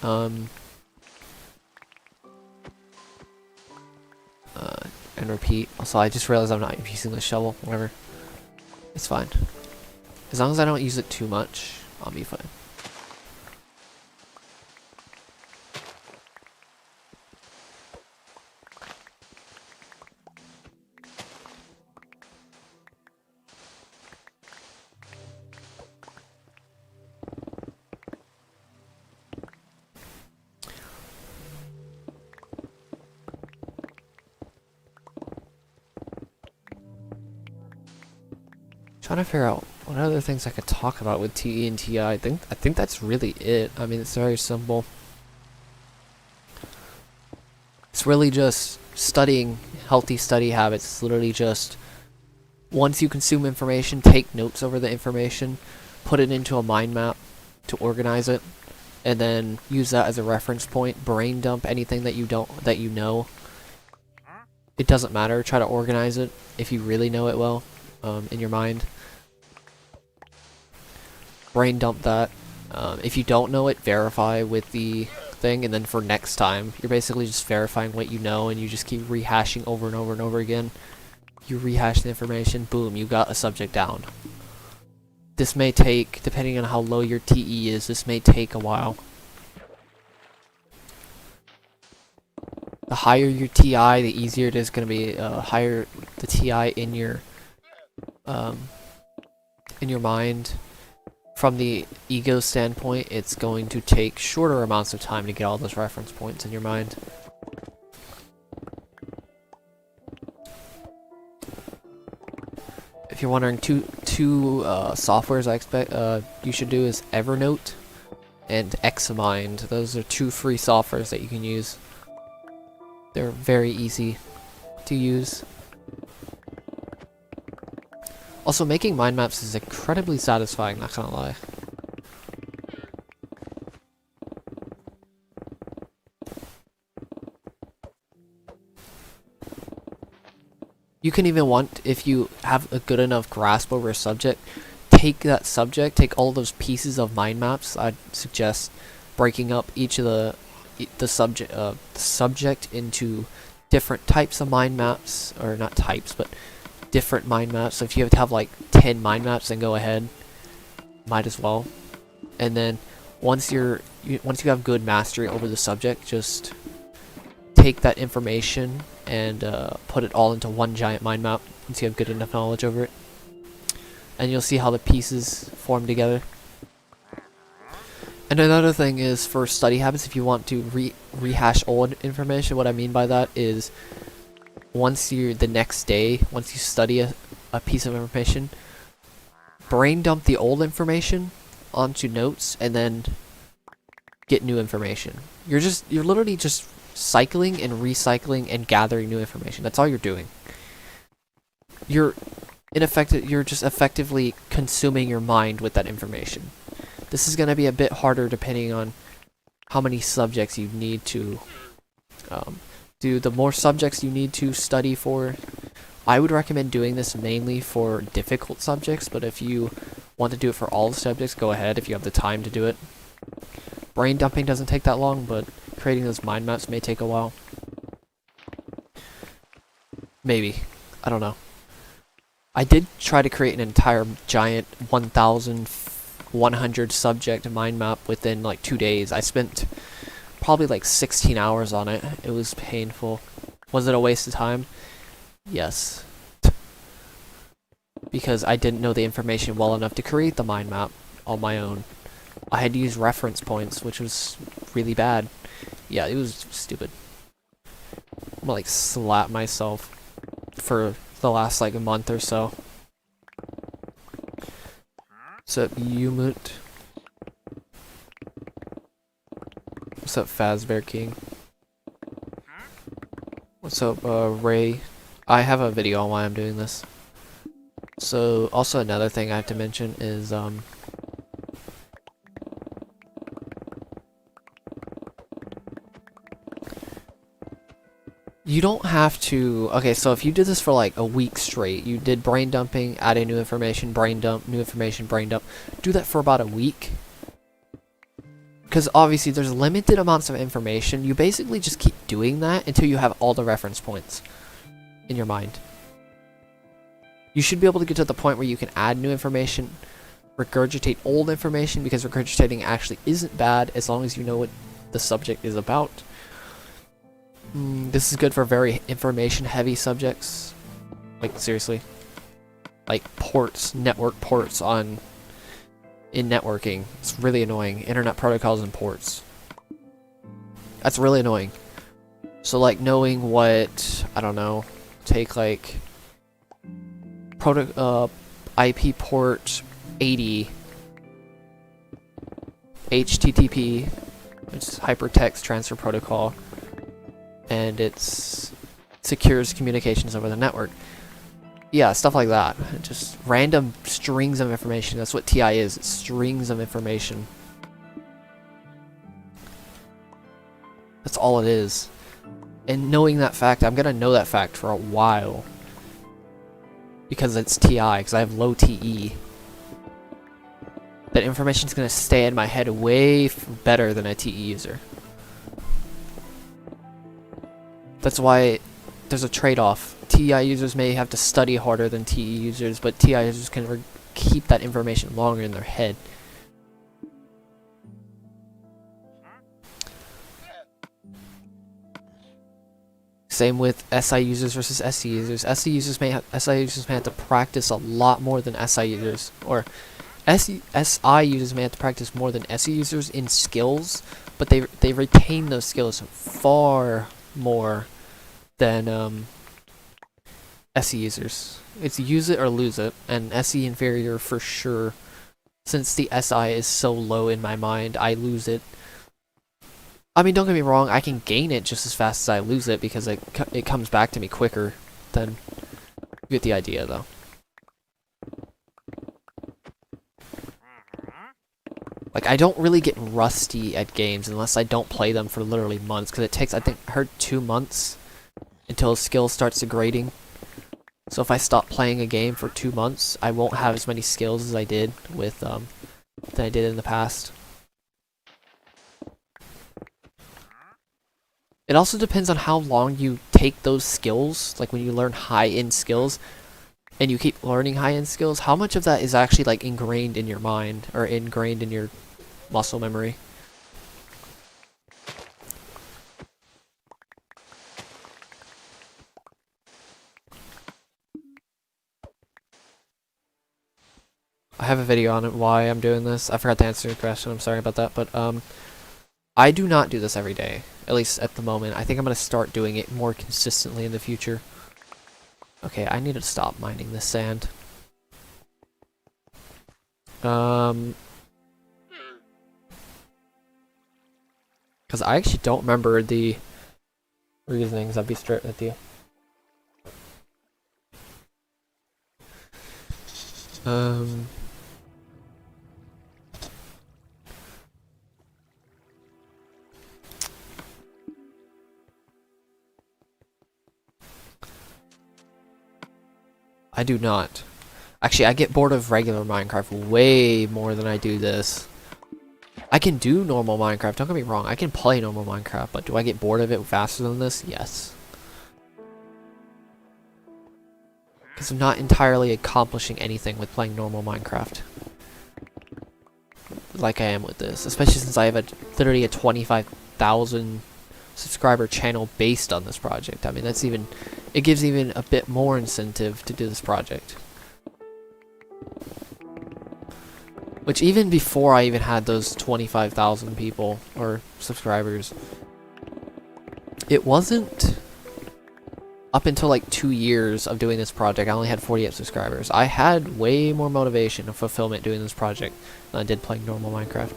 and repeat. Also, I just realized I'm not using the shovel, whatever. It's fine. As long as I don't use it too much, I'll be fine. Trying to figure out what other things I could talk about with TE and TI. I think that's really it. I mean, it's very simple. It's really just studying healthy study habits. It's literally just once you consume information, take notes over the information, put it into a mind map to organize it, and then use that as a reference point. Brain dump anything that you know. It doesn't matter. Try to organize it if you really know it well in your mind. Brain dump that. If you don't know it, verify with the thing, and then for next time, you're basically just verifying what you know, and you just keep rehashing over and over and over again. You rehash the information, boom, you got a subject down. This may take, depending on how low your TE is, this may take a while. The higher your TI, the easier it is going to be. Higher the TI in your mind. From the ego standpoint, it's going to take shorter amounts of time to get all those reference points in your mind. If you're wondering, two softwares I expect you should do is Evernote and Xmind. Those are 2 free softwares that you can use. They're very easy to use. Also, making mind maps is incredibly satisfying, not gonna lie. You can even want, if you have a good enough grasp over a subject, take that subject, take all those pieces of mind maps. I'd suggest breaking up each of the subject into different types of mind maps, or not types, but different mind maps. So if you have to have like 10 mind maps, then go ahead, might as well. And then once you have good mastery over the subject, just take that information and put it all into one giant mind map once you have good enough knowledge over it, and you'll see how the pieces form together. And another thing is, for study habits, if you want to rehash old information, what I mean by that is, the next day, once you study a piece of information, brain dump the old information onto notes, and then get new information. You're literally just cycling and recycling and gathering new information. That's all you're doing. You're just effectively consuming your mind with that information. This is going to be a bit harder depending on how many subjects you need to do. The more subjects you need to study for, I would recommend doing this mainly for difficult subjects, but if you want to do it for all the subjects, go ahead if you have the time to do it. Brain dumping doesn't take that long, but creating those mind maps may take a while. Maybe. I don't know. I did try to create an entire giant 1,100 subject mind map within like 2 days. I spent probably like 16 hours on it. It was painful. Was it a waste of time? Yes. Because I didn't know the information well enough to create the mind map on my own. I had to use reference points, which was really bad. Yeah, it was stupid. I'm gonna like slap myself for the last like a month or so. What's up, Umut? What's up, Fazbear King? What's up, Ray? I have a video on why I'm doing this. So, also another thing I have to mention is, you don't have to... Okay, so if you did this for like a week straight, you did brain dumping, adding new information, brain dump, new information, brain dump. Do that for about a week. Because obviously there's limited amounts of information. You basically just keep doing that until you have all the reference points in your mind. You should be able to get to the point where you can add new information, regurgitate old information, because regurgitating actually isn't bad as long as you know what the subject is about. This is good for very information-heavy subjects. Like, seriously. Like ports, network ports in networking. It's really annoying. Internet protocols and ports. That's really annoying. So, like, knowing what, I don't know, take, like, IP port 80, HTTP, which is Hypertext Transfer Protocol, and it secures communications over the network. Yeah, stuff like that. Just random strings of information. That's what TI is. It's strings of information. That's all it is. And knowing that fact, I'm gonna know that fact for a while. Because it's TI, because I have low TE. That information's gonna stay in my head way better than a TE user. That's why there's a trade-off TI users may have to study harder than TE users, but TI users can keep that information longer in their head. Same with SI users versus SE users. SI users may have to practice a lot more than SI users, or SI users may have to practice more than SE users in skills, but they retain those skills far more than SE users. It's use it or lose it, and SE inferior for sure. Since the SI is so low in my mind, I lose it. I mean, don't get me wrong, I can gain it just as fast as I lose it because it comes back to me quicker than... You get the idea, though. Like, I don't really get rusty at games unless I don't play them for literally months, because it takes, I think, I heard 2 months until a skill starts degrading. So if I stop playing a game for 2 months, I won't have as many skills as I did with, than I did in the past. It also depends on how long you take those skills, like when you learn high-end skills, and you keep learning high-end skills, how much of that is actually like ingrained in your mind, or ingrained in your muscle memory? I have a video on it, why I'm doing this. I forgot to answer your question, I'm sorry about that, but I do not do this every day, at least at the moment. I think I'm going to start doing it more consistently in the future. Okay, I need to stop mining this sand. Because I actually don't remember the reasonings, I'll be straight with you. I do not. Actually, I get bored of regular Minecraft way more than I do this. I can do normal Minecraft, don't get me wrong, I can play normal Minecraft, but do I get bored of it faster than this? Yes. Because I'm not entirely accomplishing anything with playing normal Minecraft. Like I am with this, especially since I have literally a 25,000 subscriber channel based on this project. I mean, that's even, it gives even a bit more incentive to do this project. Which even before I even had those 25,000 people, or subscribers, it wasn't up until like 2 years of doing this project, I only had 48 subscribers. I had way more motivation and fulfillment doing this project than I did playing normal Minecraft.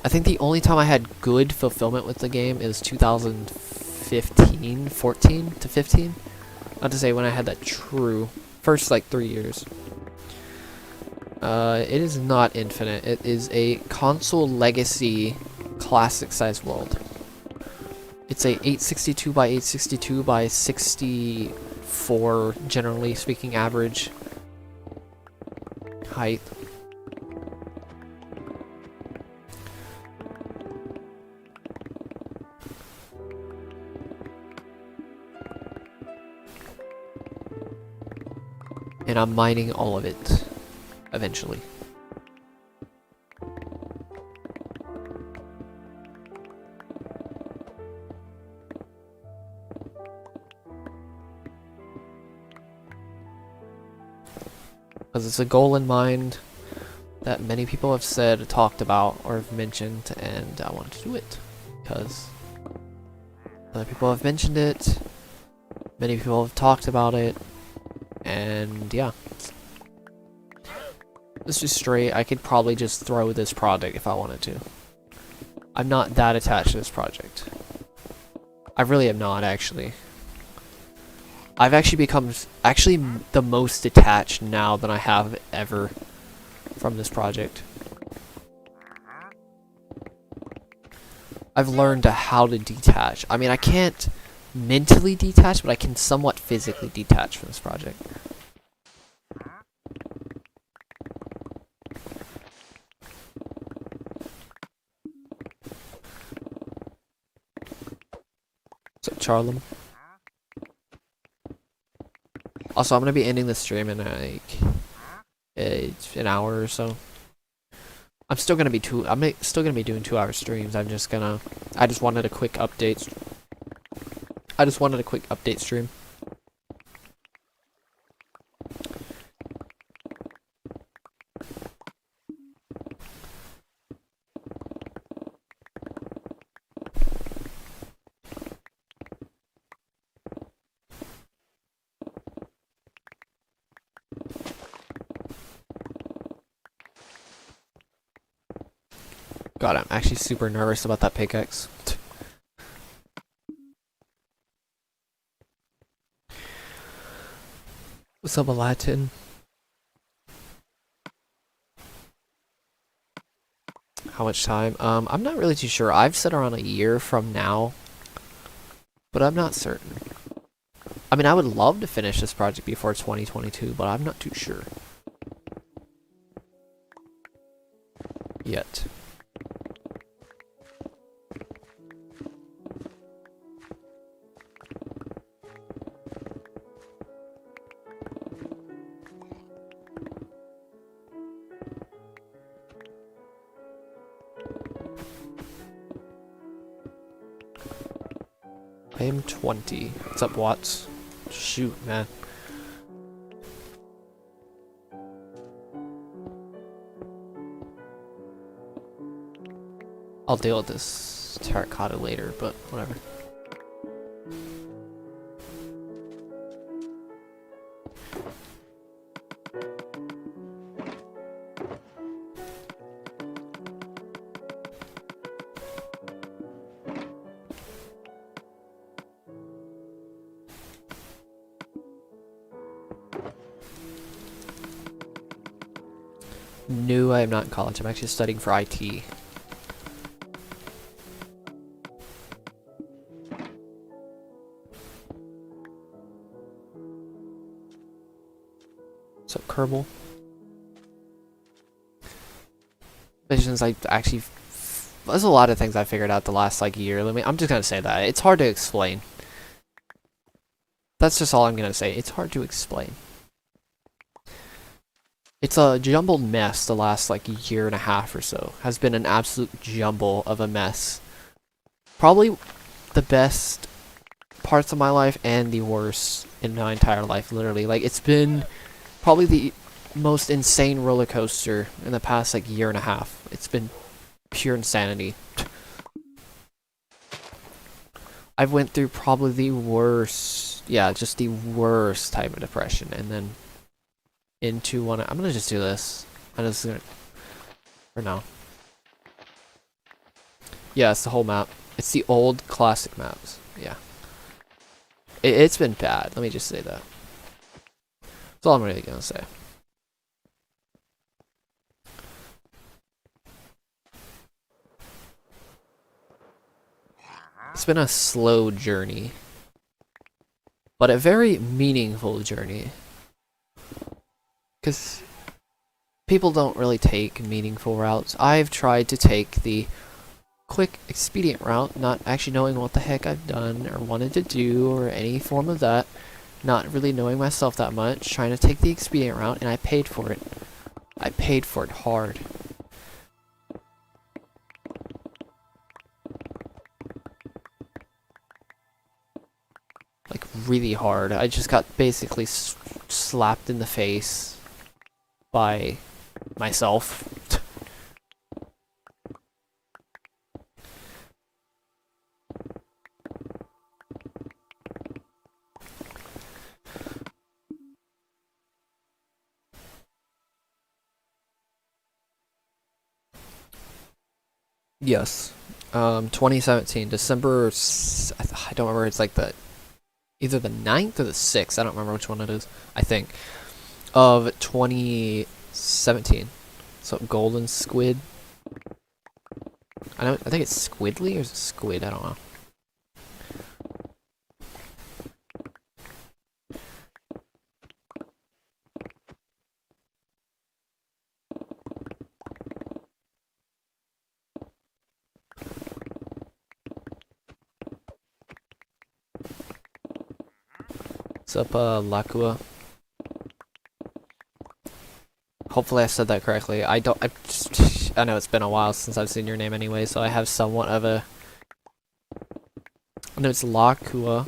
I think the only time I had good fulfillment with the game is 2015, 14 to 15. Not to say when I had that true first like 3 years. It is not infinite. It is a console legacy classic size world. It's a 862 by 862 by 64, generally speaking, average height. And I'm mining all of it, eventually. Because it's a goal in mind that many people have said, talked about, or have mentioned, and I wanted to do it. Because other people have mentioned it, many people have talked about it, and yeah. This is straight, I could probably just throw this project if I wanted to. I'm not that attached to this project. I really am not, actually. I've actually become the most detached now than I have ever from this project. I've learned how to detach. I mean, I can't mentally detach, but I can somewhat physically detach from this project. So, Charlem. Also, I'm gonna be ending the stream in like an hour or so. I'm still gonna be doing 2-hour streams. I just wanted a quick update. I just wanted a quick update stream. God, I'm actually super nervous about that pickaxe. What's up, Latin? How much time? I'm not really too sure. I've said around a year from now, but I'm not certain. I mean, I would love to finish this project before 2022, but I'm not too sure. Yet. I am 20. What's up, Watts? Shoot, man. I'll deal with this terracotta later, but whatever. No, I am not in college. I'm actually studying for IT. What's up, Kerbal? Visions, I actually... There's a lot of things I figured out the last, like, year. I'm just gonna say that. It's hard to explain. That's just all I'm gonna say. It's hard to explain. It's a jumbled mess the last, like, year and a half or so. Has been an absolute jumble of a mess. Probably the best parts of my life and the worst in my entire life, literally. Like, it's been probably the most insane roller coaster in the past, like, year and a half. It's been pure insanity. I've went through probably the worst, yeah, just the worst type of depression, and then into one. I'm gonna just do this. I'm just gonna, for now. Yeah, it's the whole map. It's the old classic maps. Yeah. It's been bad. Let me just say that. That's all I'm really gonna say. It's been a slow journey, but a very meaningful journey. Because people don't really take meaningful routes. I've tried to take the quick, expedient route, not actually knowing what the heck I've done or wanted to do or any form of that. Not really knowing myself that much, trying to take the expedient route, and I paid for it. I paid for it hard. Like, really hard. I just got basically slapped in the face by myself. Yes. 2017, December, I don't remember, it's like either the 9th or the 6th, I don't remember which one it is, I think, of 2017. So, golden squid. I think it's squidly or is it squid, I don't know. What's up, Lakua? Hopefully I said that correctly. I know it's been a while since I've seen your name anyway, so I have somewhat of a... I know it's Lakua.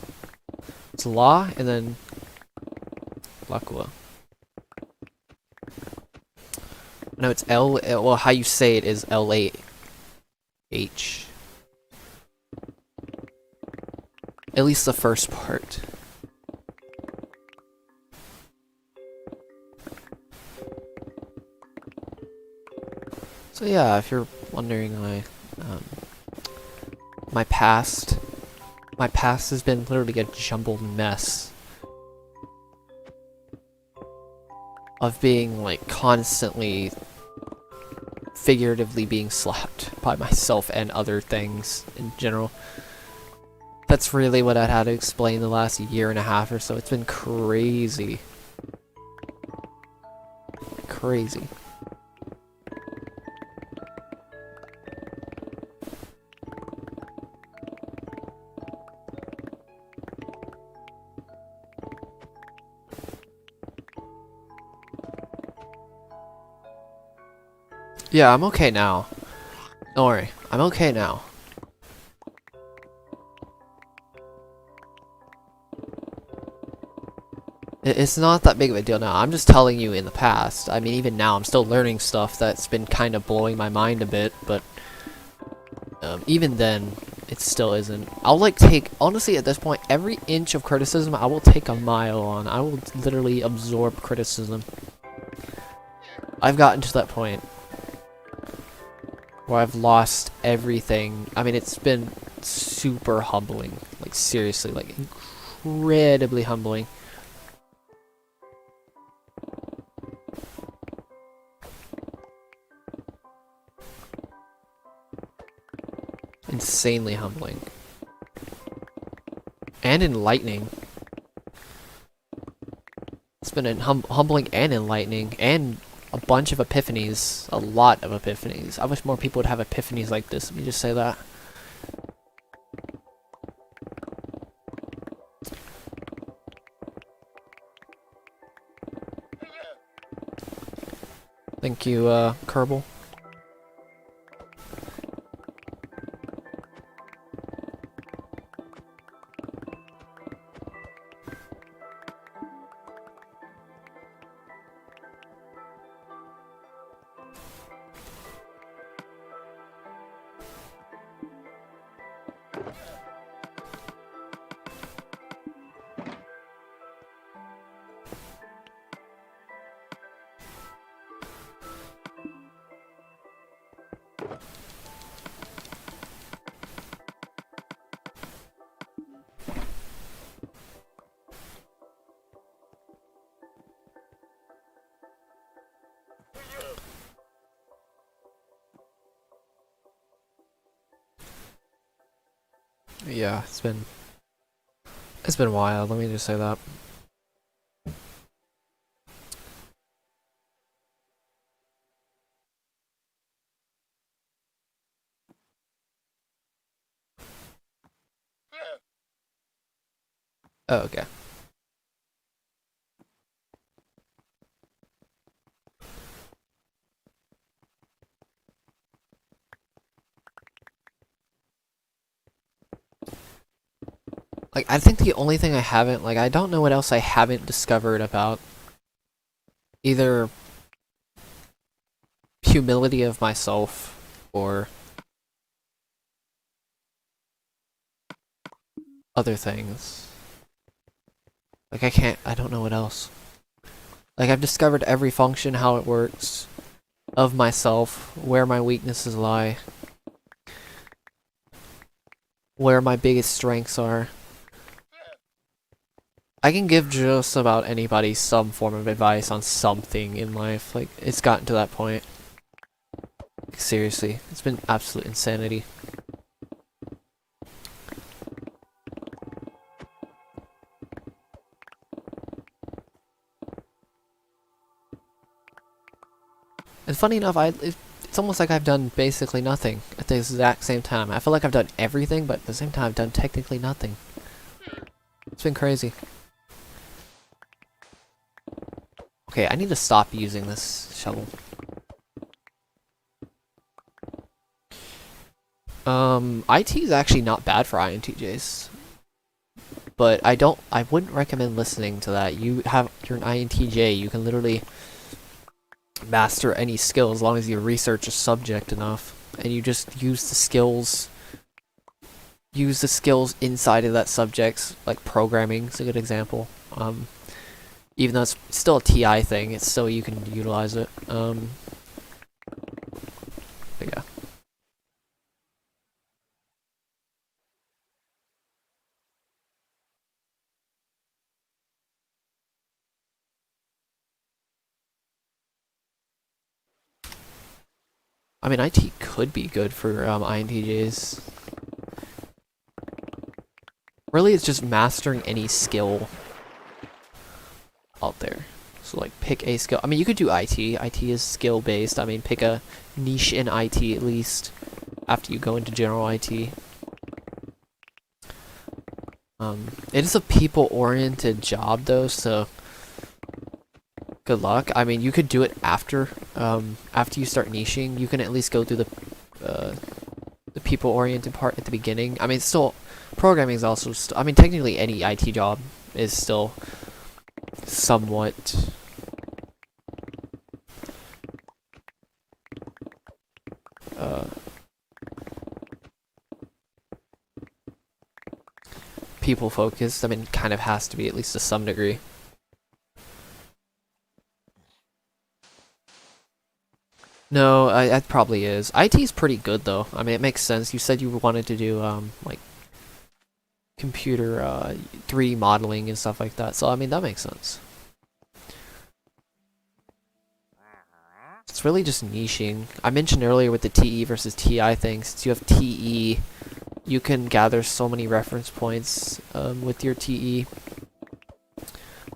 It's La, and then... Lakua. No, it's well, how you say it is L-A-H. At least the first part. So yeah, if you're wondering my past has been literally a jumbled mess of being like constantly figuratively being slapped by myself and other things in general. That's really what I'd had to explain the last year and a half or so. It's been crazy. Crazy. Yeah, I'm okay now. Don't worry, I'm okay now. It's not that big of a deal now. I'm just telling you in the past. I mean, even now, I'm still learning stuff that's been kind of blowing my mind a bit, but even then, it still isn't. I'll like take, honestly at this point, every inch of criticism I will take a mile on. I will literally absorb criticism. I've gotten to that point where I've lost everything. I mean, it's been super humbling. Like, seriously, like, incredibly humbling. Insanely humbling. And enlightening. It's been humbling and enlightening, and a bunch of epiphanies. A lot of epiphanies. I wish more people would have epiphanies like this. Let me just say that. Thank you, Kerbal. Yeah, it's been wild, let me just say that. Oh, okay. Like, I think the only thing I haven't, like, I don't know what else I haven't discovered about either humility of myself or other things. Like, I don't know what else. Like, I've discovered every function, how it works, of myself, where my weaknesses lie, where my biggest strengths are. I can give just about anybody some form of advice on something in life. Like, it's gotten to that point. Like, seriously, it's been absolute insanity. And funny enough, it's almost like I've done basically nothing at the exact same time. I feel like I've done everything, but at the same time I've done technically nothing. It's been crazy. Okay, I need to stop using this shovel. IT is actually not bad for INTJs. But I wouldn't recommend listening to that. You're an INTJ, you can literally master any skill as long as you research a subject enough. And you just use the skills inside of that subject, like programming is a good example. Even though it's still a TI thing, it's still, you can utilize it. But yeah. I mean, IT could be good for INTJs. Really, it's just mastering any skill out there. So, like, pick a skill. I mean, you could do IT. IT is skill-based. I mean, pick a niche in IT at least after you go into general IT. It is a people-oriented job, though, so good luck. I mean, you could do it after you start niching. You can at least go through the people-oriented part at the beginning. I mean, still, programming is also. I mean, technically, any IT job is still somewhat. People focused. I mean, kind of has to be, at least to some degree. No, it probably is. IT's pretty good though. I mean, it makes sense. You said you wanted to do like computer 3D modeling and stuff like that. So I mean, that makes sense. It's really just niching. I mentioned earlier with the TE versus TI thing. Since you have TE, you can gather so many reference points with your TE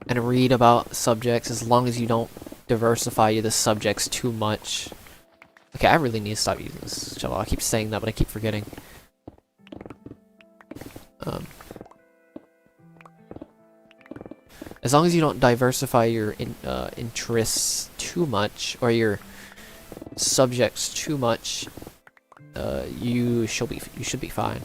and read about subjects as long as you don't diversify the subjects too much. Okay, I really need to stop using this shovel. I keep saying that, but I keep forgetting. As long as you don't diversify your interests too much, or your subjects too much, you should be fine.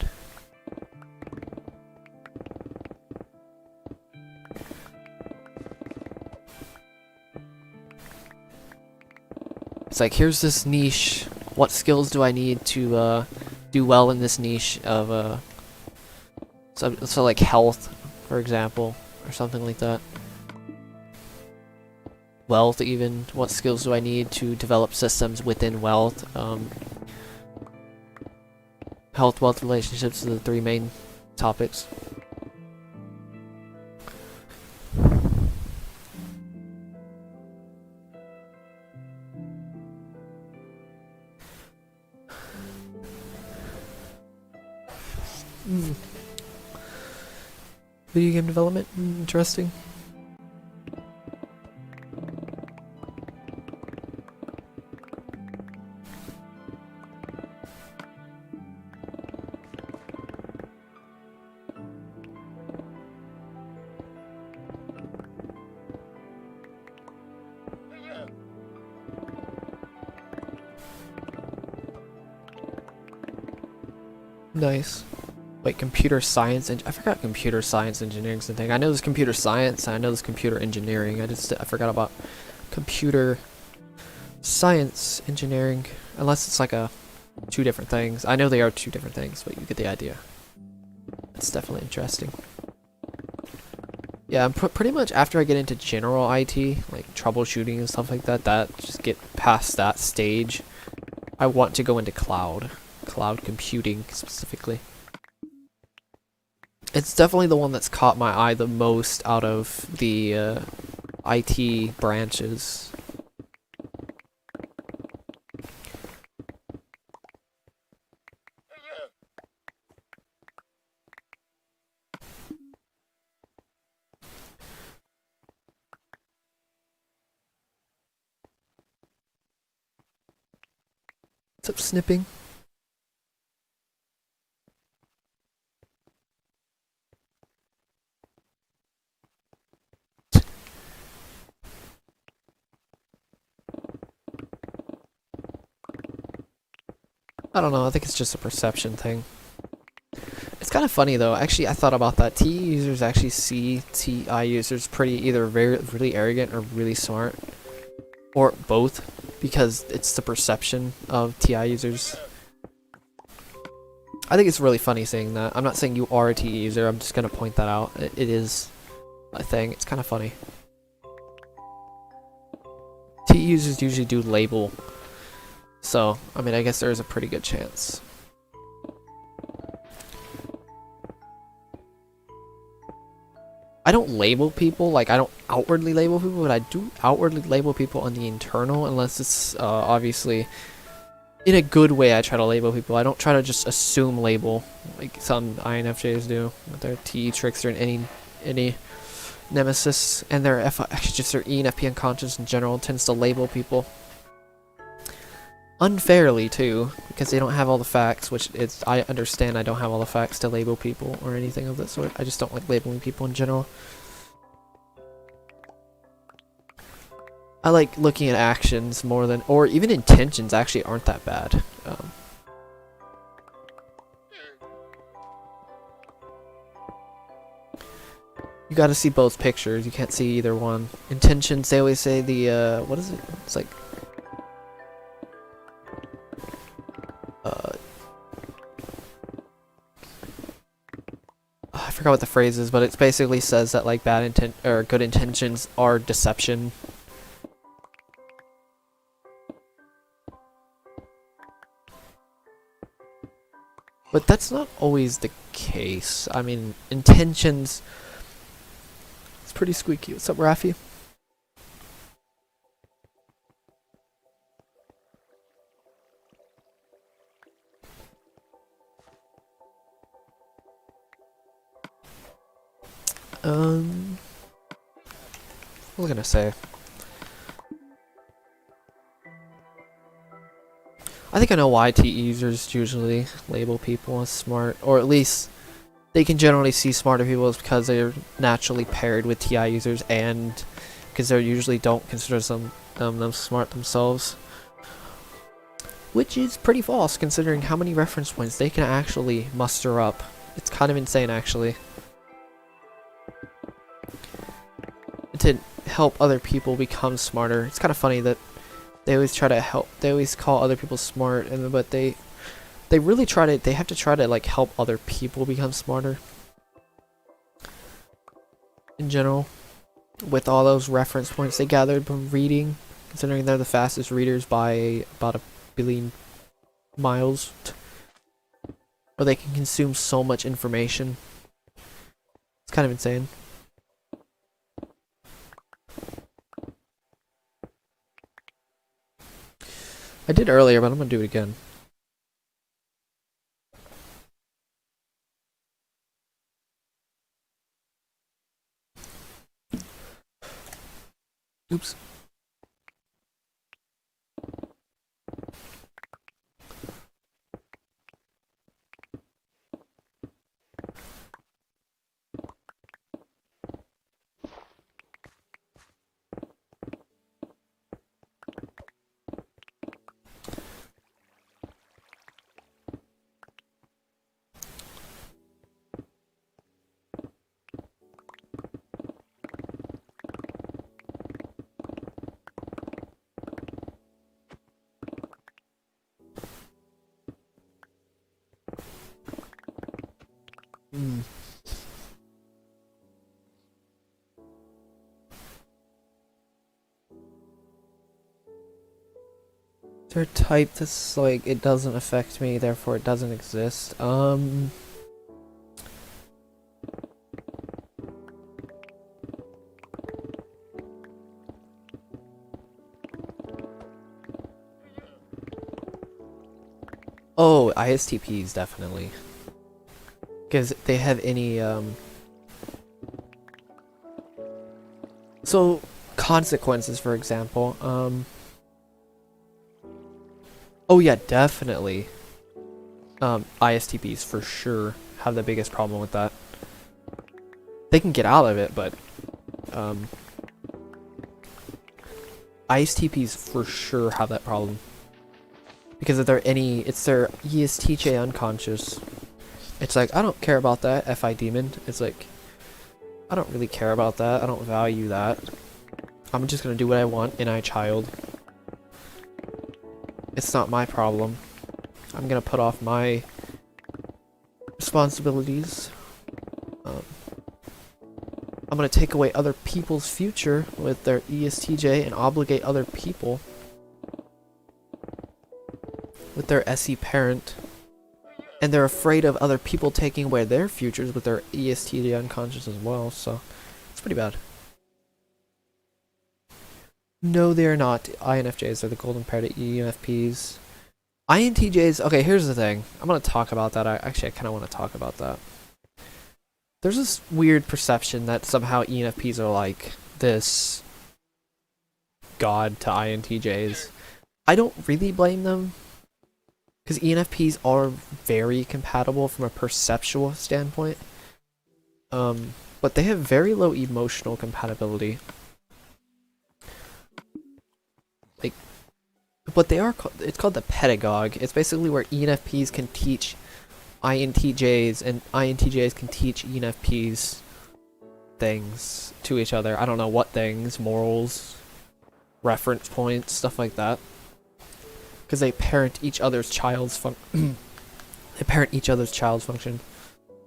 It's like, here's this niche. What skills do I need to do well in this niche of so like health, for example, or something like that. Wealth, even. What skills do I need to develop systems within wealth? Health, wealth, relationships are the three main topics. Video game development, interesting. Nice. Wait, computer science and I forgot computer science engineering's the thing. I know there's computer science, and I know there's computer engineering. I forgot about computer science engineering. Unless it's like two different things. I know they are two different things, but you get the idea. It's definitely interesting. Yeah, pretty much after I get into general IT, like troubleshooting and stuff like that, just get past that stage, I want to go into cloud computing specifically. It's definitely the one that's caught my eye the most out of the IT branches. What's up, snipping? I don't know, I think it's just a perception thing. It's kind of funny though, actually I thought about that. TE users actually see TI users pretty either really arrogant or really smart. Or both, because it's the perception of TI users. I think it's really funny saying that. I'm not saying you are a TE user, I'm just gonna point that out. It is a thing, it's kind of funny. TE users usually do label. So, I mean, I guess there's a pretty good chance. I don't label people, like I don't outwardly label people, but I do outwardly label people on the internal, unless it's obviously in a good way. I try to label people. I don't try to just assume label like some INFJs do with their TE trickster and any nemesis, and their actually just their ENFP unconscious in general tends to label people unfairly too, because they don't have all the facts, which it's, I understand I don't have all the facts to label people or anything of that sort. I just don't like labeling people in general. I like looking at actions more than, or even intentions actually aren't that bad. You gotta see both pictures, you can't see either one. Intentions, they always say the, what is it? It's like, I forgot what the phrase is, but it basically says that like bad intent or good intentions are deception. But that's not always the case. I mean, intentions. It's pretty squeaky. What's up, Rafi? What was I gonna say? I think I know why TE users usually label people as smart, or at least they can generally see smarter people is because they're naturally paired with TI users, and because they usually don't consider them smart themselves. Which is pretty false considering how many reference points they can actually muster up. It's kind of insane actually. To help other people become smarter. It's kind of funny that they always try to help, they always call other people smart, and but they really try to, they have to try to like help other people become smarter. In general, with all those reference points they gathered from reading, considering they're the fastest readers by about 1 billion miles, or they can consume so much information. It's kind of insane. I did earlier, but I'm gonna do it again. Oops. They're type that's like, it doesn't affect me, therefore it doesn't exist. Oh, ISTPs definitely. Because they have any, so, consequences, for example, oh yeah, definitely. ISTPs for sure have the biggest problem with that. They can get out of it, but ISTPs for sure have that problem. Because if they're any, it's their ESTJ unconscious. It's like, I don't care about that, FI demon. It's like, I don't really care about that. I don't value that. I'm just gonna do what I want, NI child. It's not my problem. I'm gonna put off my responsibilities. I'm gonna take away other people's future with their ESTJ and obligate other people with their SE parent. And they're afraid of other people taking away their futures with their ESTJ unconscious as well, so it's pretty bad. No, they're not. INFJs are the golden pair to ENFPs. INTJs, okay, here's the thing. I'm gonna talk about that. I kind of want to talk about that. There's this weird perception that somehow ENFPs are like this god to INTJs. I don't really blame them, because ENFPs are very compatible from a perceptual standpoint. But they have very low emotional compatibility. Like, but they are, it's called the pedagogue. It's basically where ENFPs can teach INTJs and INTJs can teach ENFPs things to each other. I don't know what things, morals, reference points, stuff like that. Because they parent each other's child's function.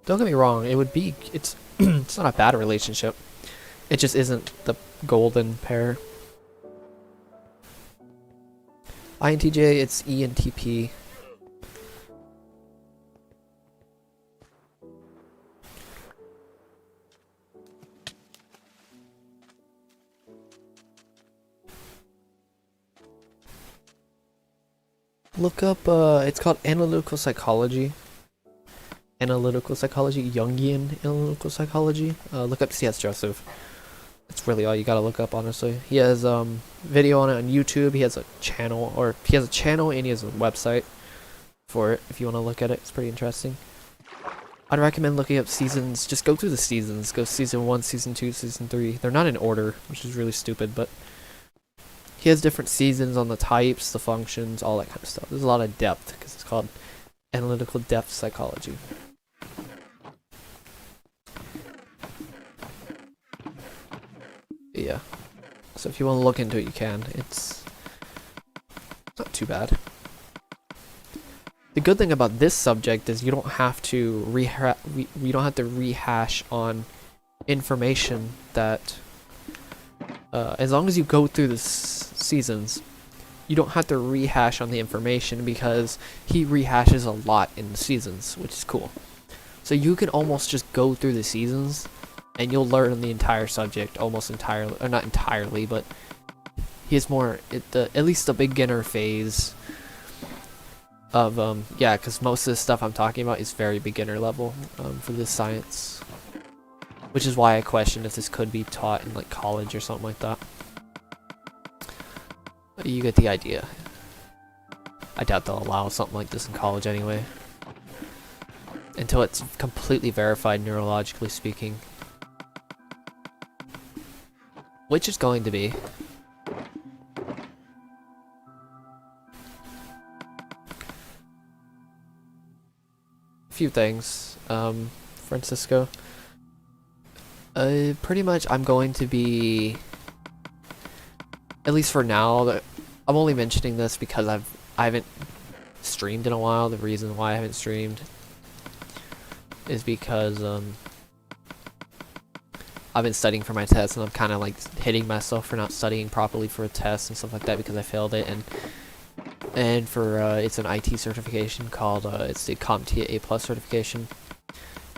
Don't get me wrong, it would be, it's it's not a bad relationship. It just isn't the golden pair. INTJ, it's ENTP. Look up, it's called analytical psychology. Analytical psychology, Jungian analytical psychology. Look up C.S. Joseph. That's really all you gotta look up, honestly. He has video on it on YouTube. He has a channel, and he has a website for it if you want to look at it. It's pretty interesting. I'd recommend looking up seasons. Just go through the seasons. Go season 1, season 2, season 3. They're not in order, which is really stupid, but he has different seasons on the types, the functions, all that kind of stuff. There's a lot of depth because it's called analytical depth psychology. Yeah. So if you want to look into it, you can. It's not too bad. The good thing about this subject is you don't have to rehash on information that as long as you go through the seasons, you don't have to rehash on the information because he rehashes a lot in the seasons, which is cool. So you can almost just go through the seasons and you'll learn the entire subject almost entirely, or not entirely, but he has more, at least the beginner phase of, yeah, because most of the stuff I'm talking about is very beginner level for this science. Which is why I question if this could be taught in like college or something like that. But you get the idea. I doubt they'll allow something like this in college anyway. Until it's completely verified neurologically speaking. Which is going to be. A few things. Francisco. Pretty much I'm going to be, at least for now, I'm only mentioning this because I haven't streamed in a while. The reason why I haven't streamed is because I've been studying for my test and I'm kind of like hitting myself for not studying properly for a test and stuff like that because I failed it, and for it's an IT certification called it's the CompTIA A+ certification.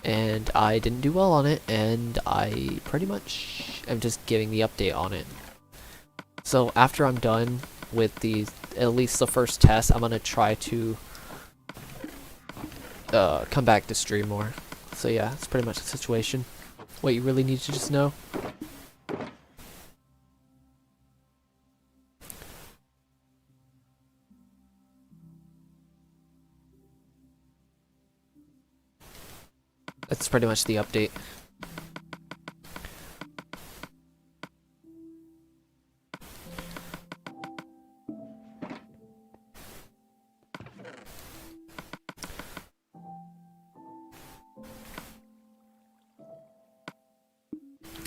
And I didn't do well on it, and I pretty much am just giving the update on it. So after I'm done with at least the first test, I'm gonna try to come back to stream more. So yeah, that's pretty much the situation. What you really need to just know. That's pretty much the update.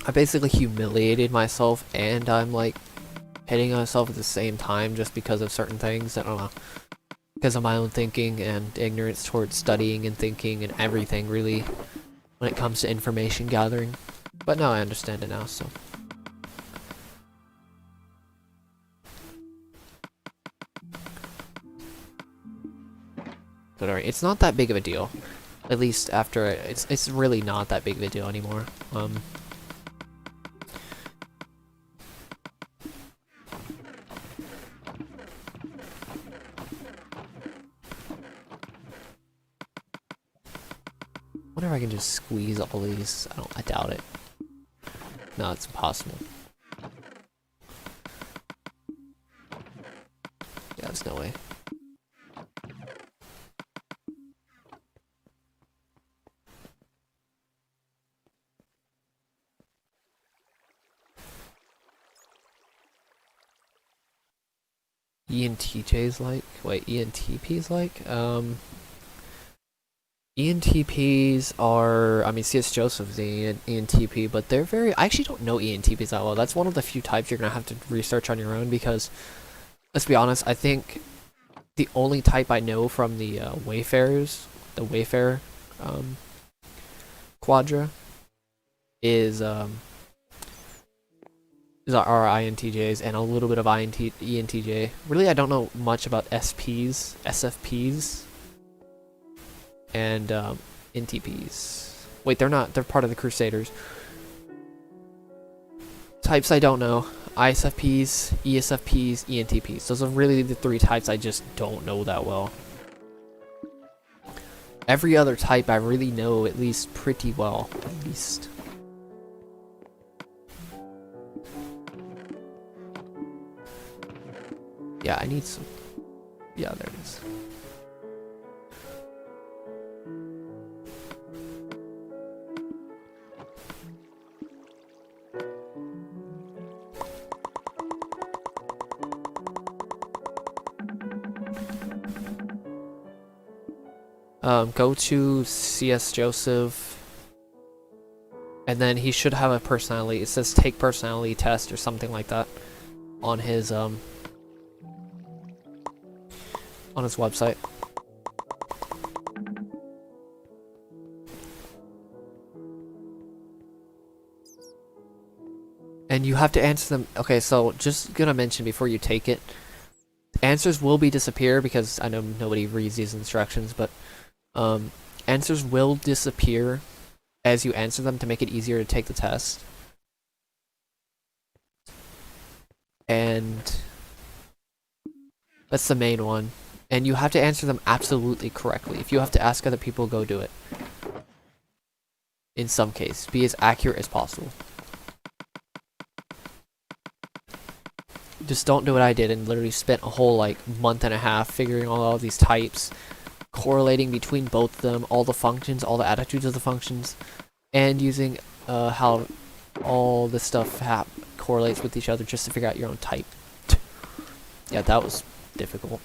I basically humiliated myself, and I'm like hitting myself at the same time just because of certain things. I don't know. Because of my own thinking and ignorance towards studying and thinking and everything, really, when it comes to information gathering. But now I understand it now, so. But alright, it's not that big of a deal. At least after it's really not that big of a deal anymore. Wonder if I can just squeeze all these. I doubt it. No, it's impossible. Yeah, there's no way. ENTJ's like? Wait, ENTP's like? ENTPs are, I mean, CS Joseph's the ENTP, but they're very, I actually don't know ENTPs that well. That's one of the few types you're going to have to research on your own because, let's be honest, I think the only type I know from the Wayfarers, the Wayfarer quadra, is our INTJs and a little bit of ENTJ. Really, I don't know much about SPs, SFPs, and NTPs. Wait, they're not. They're part of the Crusaders. Types I don't know. ISFPs, ESFPs, ENTPs. Those are really the three types I just don't know that well. Every other type I really know at least pretty well. At least. Yeah, I need some. Yeah, there it is. Go to CS Joseph, and then he should have a personality. It says take personality test or something like that on his website. And you have to answer them. Okay, so just gonna mention before you take it, answers will be disappear because I know nobody reads these instructions, but answers will disappear as you answer them to make it easier to take the test. And that's the main one. And you have to answer them absolutely correctly. If you have to ask other people, go do it. In some case, be as accurate as possible. Just don't do what I did and literally spent a whole like month and a half figuring all these types, correlating between both of them, all the functions, all the attitudes of the functions, and using how all this stuff correlates with each other just to figure out your own type. Yeah, that was difficult.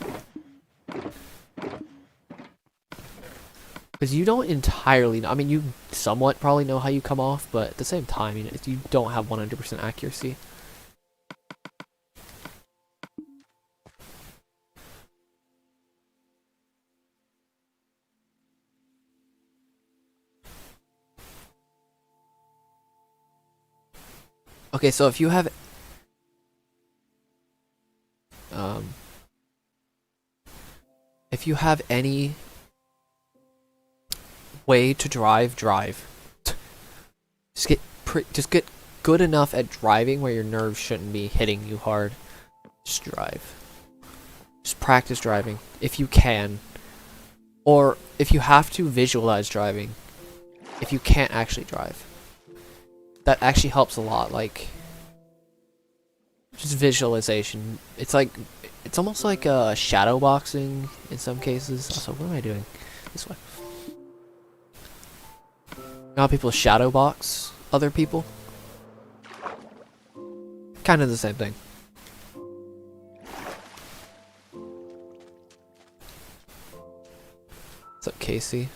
Because you don't entirely know. I mean, you somewhat probably know how you come off, but at the same time, you don't have 100% accuracy. Okay, so if you have any way to drive, just get good enough at driving where your nerves shouldn't be hitting you hard. Just drive. Just practice driving if you can, or if you have to, visualize driving if you can't actually drive. That actually helps a lot, like, just visualization. It's almost like shadow boxing in some cases. Also, what am I doing? This way. You know how people shadow box other people? Kind of the same thing. What's up, Casey?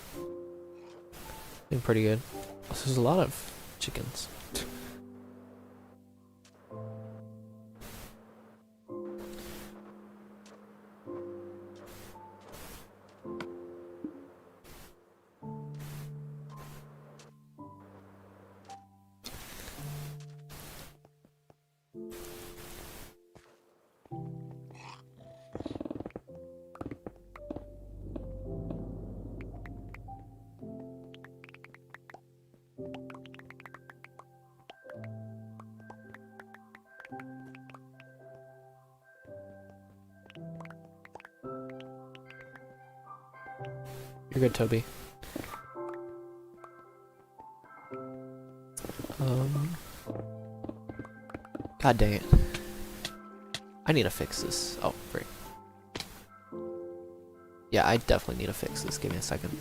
Doing pretty good. Also, there's a lot of chickens. You're good, Toby. God dang it. I need to fix this. Oh, great. Yeah, I definitely need to fix this. Give me a second.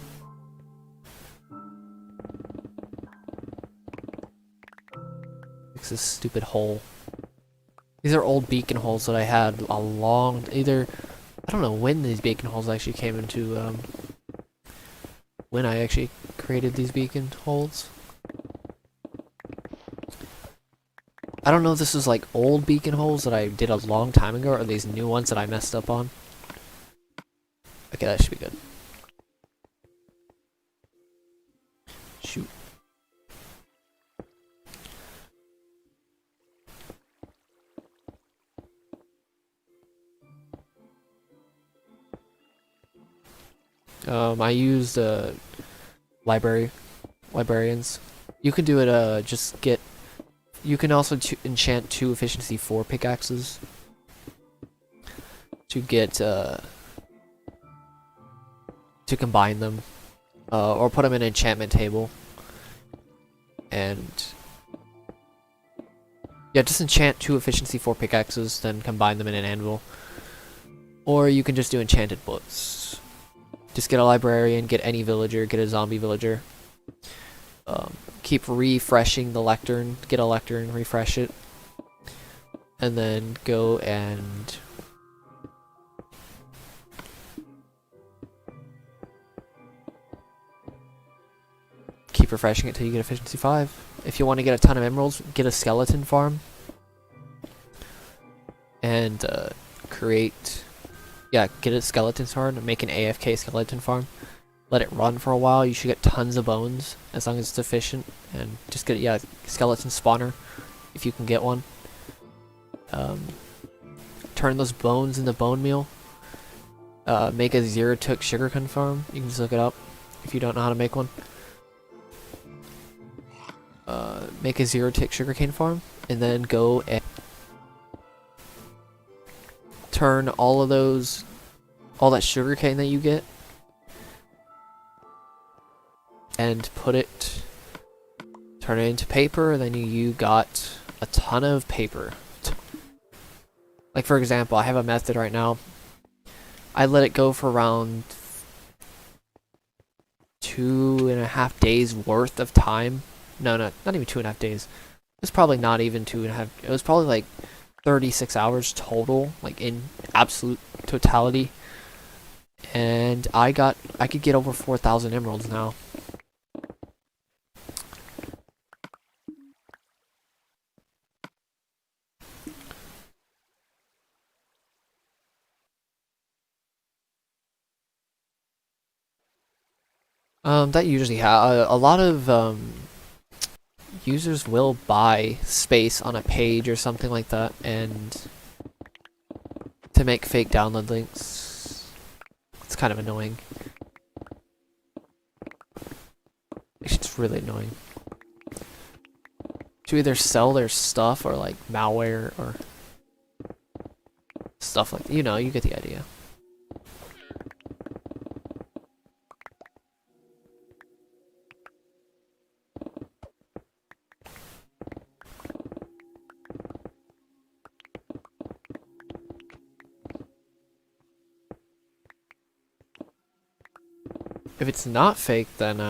Fix this stupid hole. These are old beacon holes that I had a long... I don't know when these beacon holes actually came into, when I actually created these beacon holes. I don't know if this is like old beacon holes that I did a long time ago, or these new ones that I messed up on. Okay, that should be good. Shoot. I used librarians. You can do it. You can also enchant 2 efficiency 4 pickaxes to get to combine them, or put them in an enchantment table, and yeah, just enchant 2 efficiency 4 pickaxes, then combine them in an anvil. Or you can just do enchanted books. Just get a librarian, get any villager, get a zombie villager. Keep refreshing the lectern, get a lectern, refresh it. And then go and... keep refreshing it till you get efficiency 5. If you want to get a ton of emeralds, get a skeleton farm. And get a skeleton farm and make an AFK skeleton farm. Let it run for a while. You should get tons of bones as long as it's efficient. And just get a skeleton spawner if you can get one. Turn those bones into bone meal. Make a 0-tick sugarcane farm. You can just look it up if you don't know how to make one. Make a 0-tick sugarcane farm, and then go and turn all that sugarcane that you get, and turn it into paper, and then you got a ton of paper. Like, for example, I have a method right now. I let it go for around 2.5 days worth of time. No, not even 2.5 days. It was probably not even 2.5. It was probably like 36 hours total, like in absolute totality. And I could get over 4,000 emeralds now. That usually a lot of users will buy space on a page or something like that, and to make fake download links. It's kind of annoying. It's really annoying. To either sell their stuff or like malware or stuff like that. You get the idea. If it's not fake, then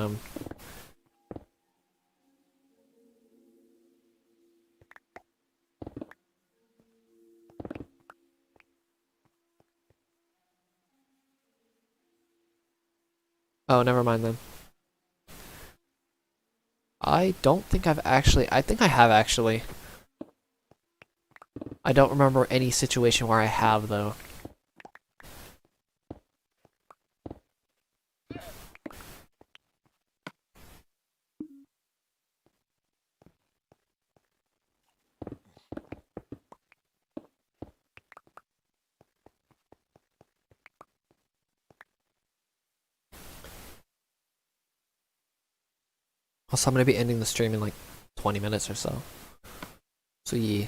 oh, never mind then. I don't think I've actually... I think I have actually. I don't remember any situation where I have, though. Also, I'm going to be ending the stream in like 20 minutes or so. So, yeah.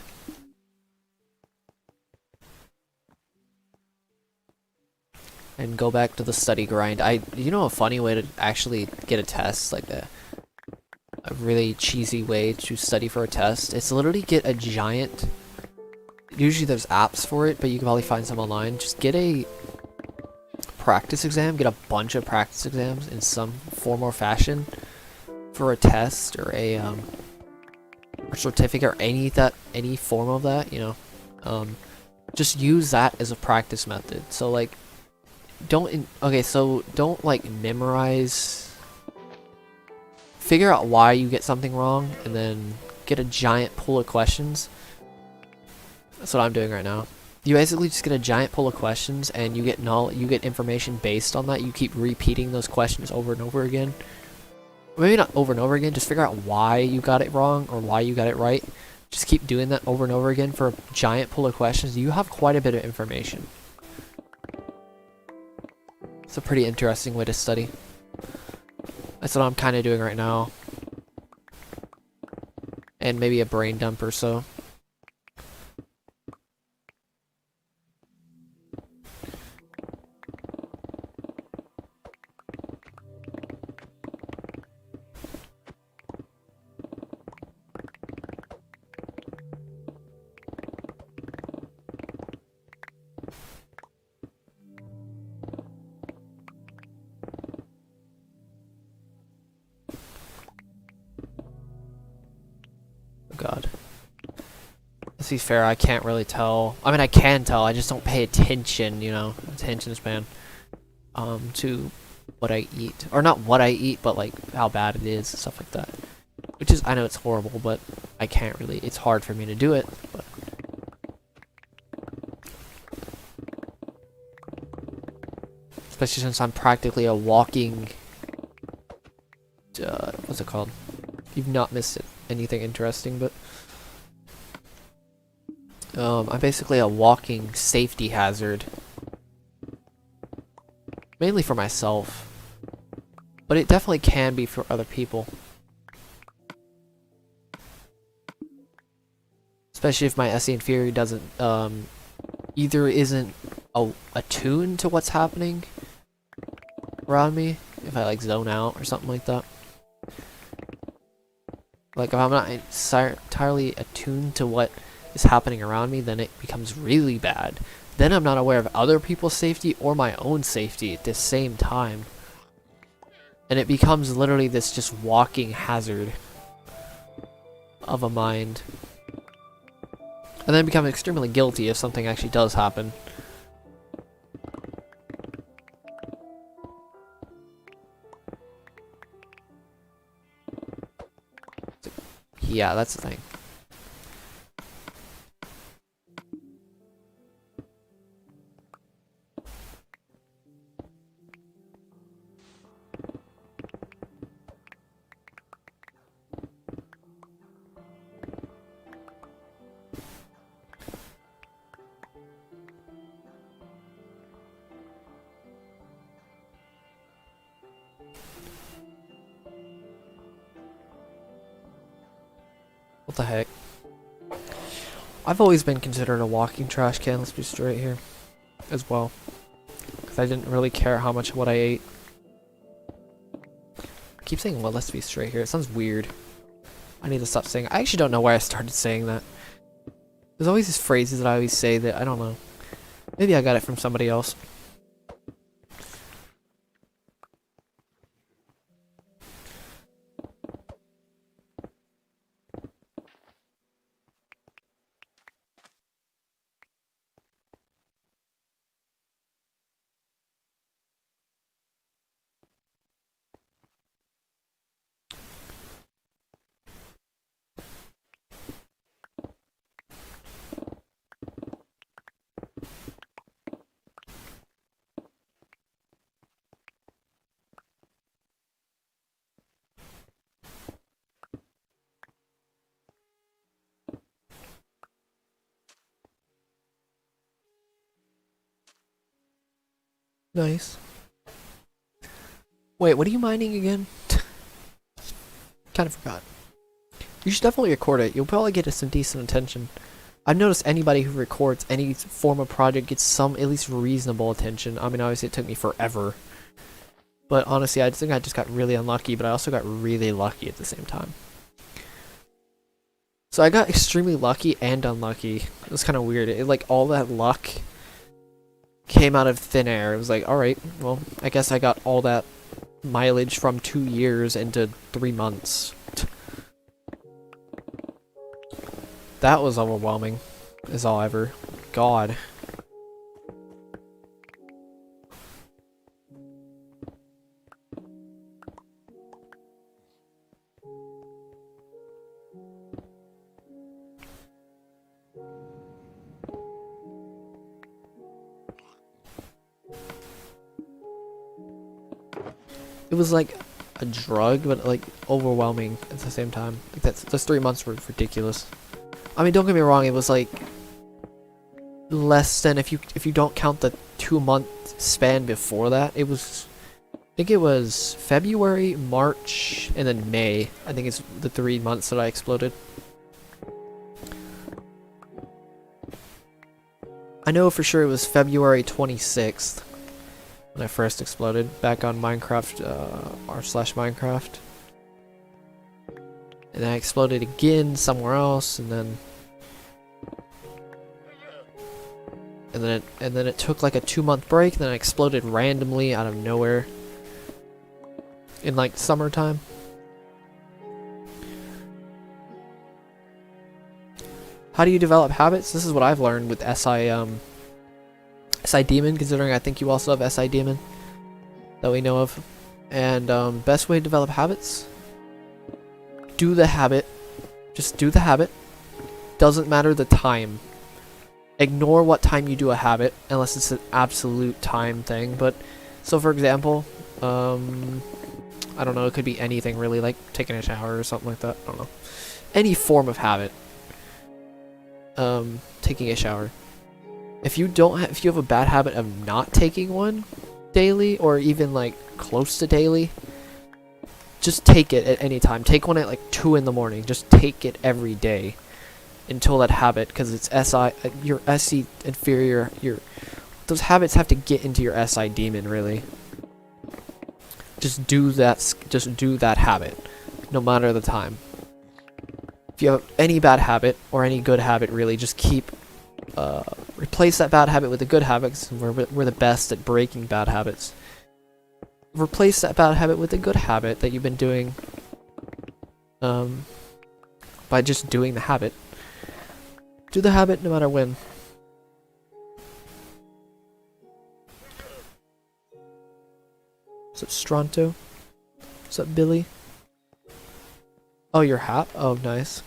and go back to the study grind. You know a funny way to actually get a test, like a really cheesy way to study for a test? It's literally get a giant, usually there's apps for it, but you can probably find some online. Just get a practice exam, get a bunch of practice exams in some form or fashion for a test or a certificate or any form of that, you know. Just use that as a practice method. So like, don't like memorize. Figure out why you get something wrong, and then get a giant pool of questions. That's what I'm doing right now. You basically just get a giant pool of questions, and you get information based on that. You keep repeating those questions over and over again. Maybe not over and over again. Just figure out why you got it wrong or why you got it right. Just keep doing that over and over again for a giant pool of questions. You have quite a bit of information. It's a pretty interesting way to study. That's what I'm kind of doing right now. And maybe a brain dump or so. God. Let's be fair, I can't really tell. I mean, I can tell, I just don't pay attention, you know, attention span, to what I eat. Or not what I eat, but like how bad it is and stuff like that. Which is, I know it's horrible, but I can't really, it's hard for me to do it. But especially since I'm practically a walking, what's it called? You've not missed it. Anything interesting, but I'm basically a walking safety hazard, mainly for myself, but it definitely can be for other people, especially if my SE inferior doesn't either isn't attuned to what's happening around me, if I like zone out or something like that. Like, if I'm not entirely attuned to what is happening around me, then it becomes really bad. Then I'm not aware of other people's safety or my own safety at the same time. And it becomes literally this just walking hazard of a mind. And then become extremely guilty if something actually does happen. Yeah, that's the thing. What the heck? I've always been considered a walking trash can, let's be straight here, as well. Because I didn't really care how much of what I ate. I keep saying, well, let's be straight here. It sounds weird. I need to stop saying it. I actually don't know why I started saying that. There's always these phrases that I always say that, I don't know. Maybe I got it from somebody else. Nice. Wait, what are you mining again? Kind of forgot. You should definitely record it. You'll probably get some decent attention. I've noticed anybody who records any form of project gets some at least reasonable attention. I mean, obviously it took me forever. But honestly, I think I just got really unlucky, but I also got really lucky at the same time. So I got extremely lucky and unlucky. It was kind of weird. Like, all that luck came out of thin air. It was like, alright, well, I guess I got all that mileage from 2 years into 3 months. That was overwhelming, as all ever. God. It was like a drug, but like overwhelming at the same time. Like those 3 months were ridiculous. I mean, don't get me wrong, it was like less than, if you don't count the 2-month span before that, it was, I think it was February, March, and then May. I think it's the 3 months that I exploded. I know for sure it was February 26th when I first exploded back on Minecraft, r/Minecraft. And then I exploded again somewhere else, and then it took like a 2-month break, and then I exploded randomly out of nowhere in like summertime. How do you develop habits? This is what I've learned with SI Demon, considering I think you also have SI Demon that we know of. And best way to develop habits? Do the habit. Just do the habit. Doesn't matter the time. Ignore what time you do a habit, unless it's an absolute time thing. But, so for example, I don't know, it could be anything really, like taking a shower or something like that. I don't know. Any form of habit. Taking a shower. If you have a bad habit of not taking one daily, or even like close to daily, just take it at any time. Take one at like 2 in the morning. Just take it every day until that habit, because it's your SE inferior. Those habits have to get into your SI demon, really. Just do that. Just do that habit, no matter the time. If you have any bad habit or any good habit, really, just keep replace that bad habit with a good habit. 'Cause we're the best at breaking bad habits. Replace that bad habit with a good habit that you've been doing by just doing the habit. Do the habit no matter when. What's up, Stronto? What's up, Billy? Oh, your hat? Oh, nice.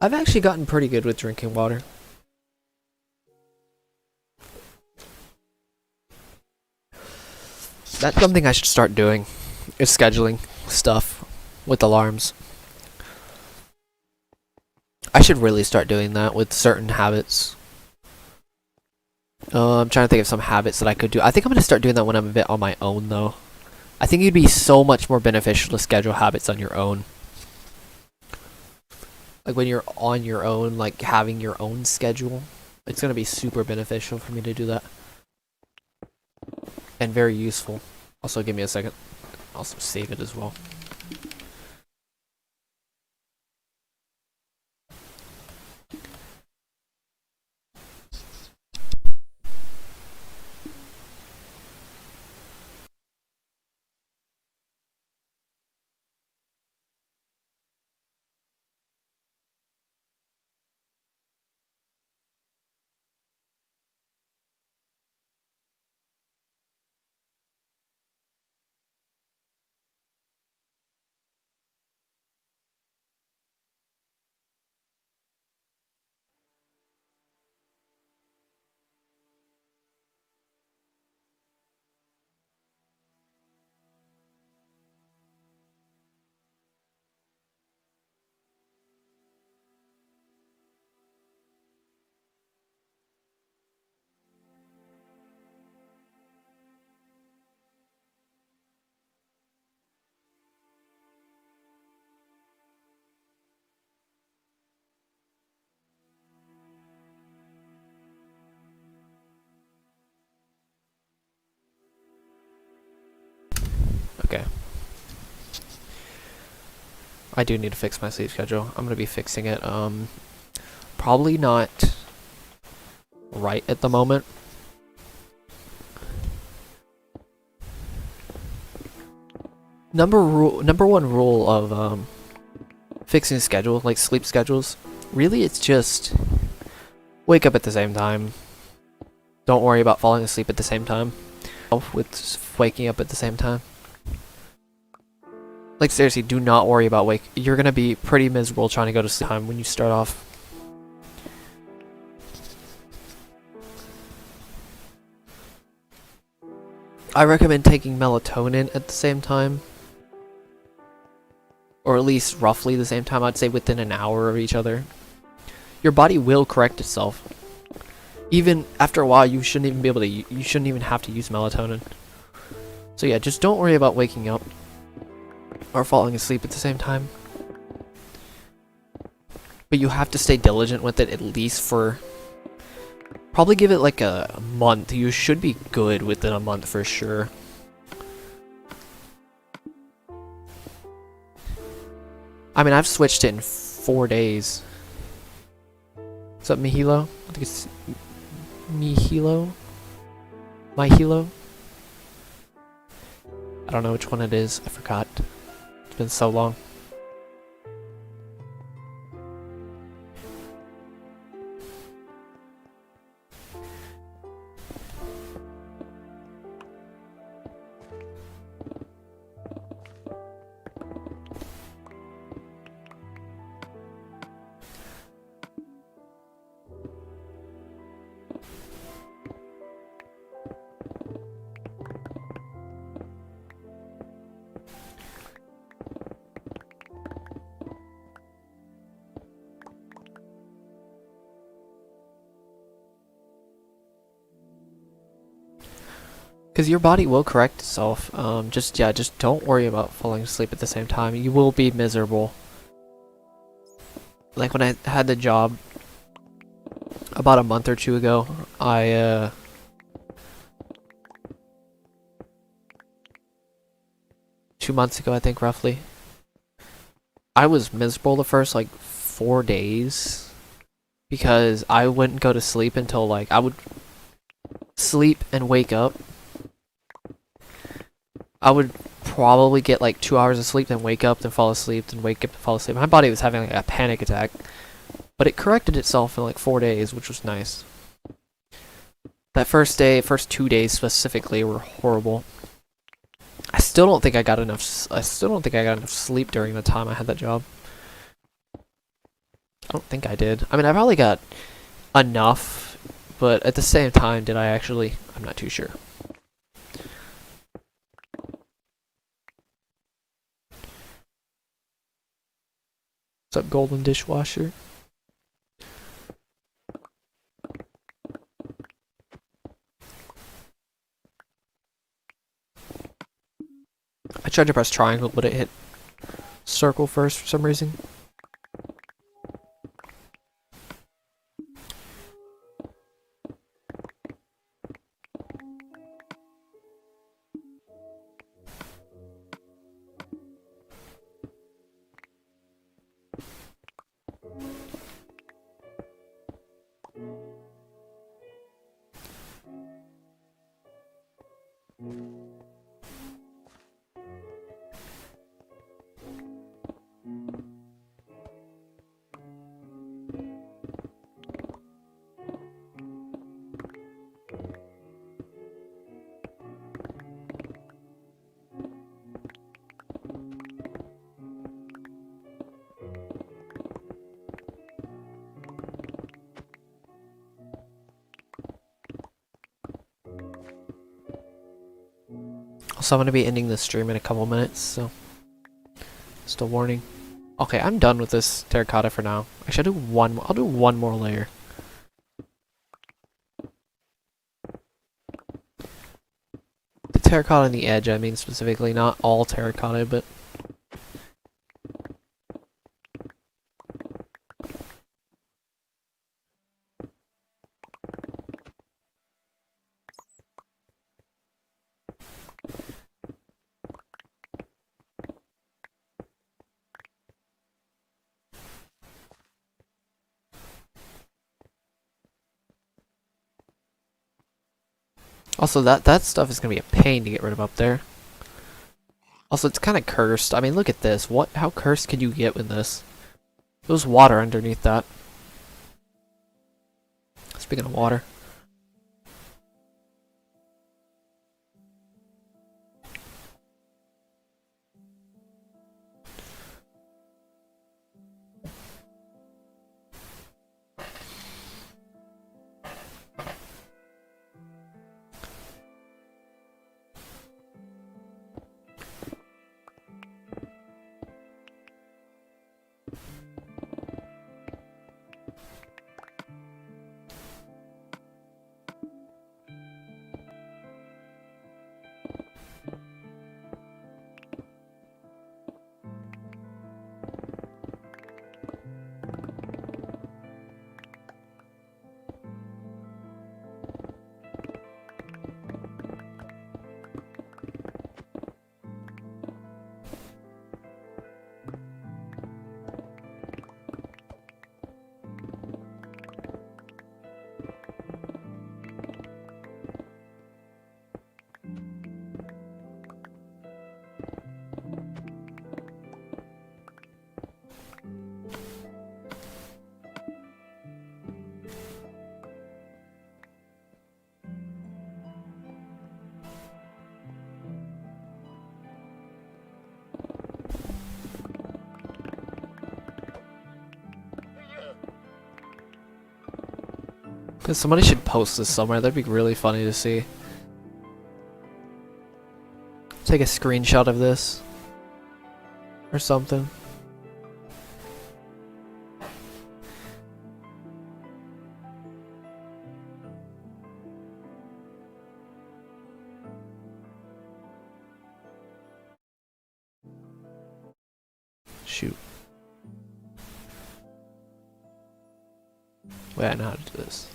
I've actually gotten pretty good with drinking water. That's something I should start doing, is scheduling stuff with alarms. I should really start doing that with certain habits. I'm trying to think of some habits that I could do. I think I'm going to start doing that when I'm a bit on my own, though. I think it'd be so much more beneficial to schedule habits on your own. Like when you're on your own, like having your own schedule. It's going to be super beneficial for me to do that. And very useful. Also, give me a second. Also save it as well. Okay. I do need to fix my sleep schedule. I'm gonna be fixing it, probably not right at the moment. Number one rule of fixing schedule, like sleep schedules, really it's just wake up at the same time. Don't worry about falling asleep at the same time. With waking up at the same time. Like seriously, do not worry about you're gonna be pretty miserable trying to go to sleep time when you start off. I recommend taking melatonin at the same time. Or at least roughly the same time. I'd say within an hour of each other. Your body will correct itself. Even after a while, you shouldn't even be able to. You shouldn't even have to use melatonin. So yeah, just don't worry about waking up or falling asleep at the same time. But you have to stay diligent with it at least for. Probably give it like a month. You should be good within a month for sure. I mean, I've switched it in 4 days. What's up, Mihilo? I think it's Mihilo? Mihilo? I don't know which one it is. I forgot. It's been so long. Because your body will correct itself. Just don't worry about falling asleep at the same time. You will be miserable. Like when I had the job about a month or two ago, 2 months ago, I think, roughly. I was miserable the first, like, 4 days. Because I wouldn't go to sleep until, like, I would sleep and wake up. I would probably get like 2 hours of sleep, then wake up, then fall asleep, then wake up, and fall asleep. My body was having like a panic attack, but it corrected itself in like 4 days, which was nice. That first 2 days specifically were horrible. I still don't think I got enough sleep during the time I had that job. I don't think I did. I mean, I probably got enough, but at the same time, did I actually? I'm not too sure. What's up, Golden Dishwasher? I tried to press triangle, but it hit circle first for some reason. So I'm going to be ending the stream in a couple minutes, so just a warning. Okay, I'm done with this terracotta for now. Actually, I'll do one more layer. The terracotta on the edge, I mean specifically, not all terracotta, but Also, that stuff is gonna be a pain to get rid of up there. Also, it's kind of cursed. I mean, look at this. How cursed can you get with this? There's water underneath that. Speaking of water. Somebody should post this somewhere. That'd be really funny to see. Take a screenshot of this. Or something. Shoot. Wait, I know how to do this.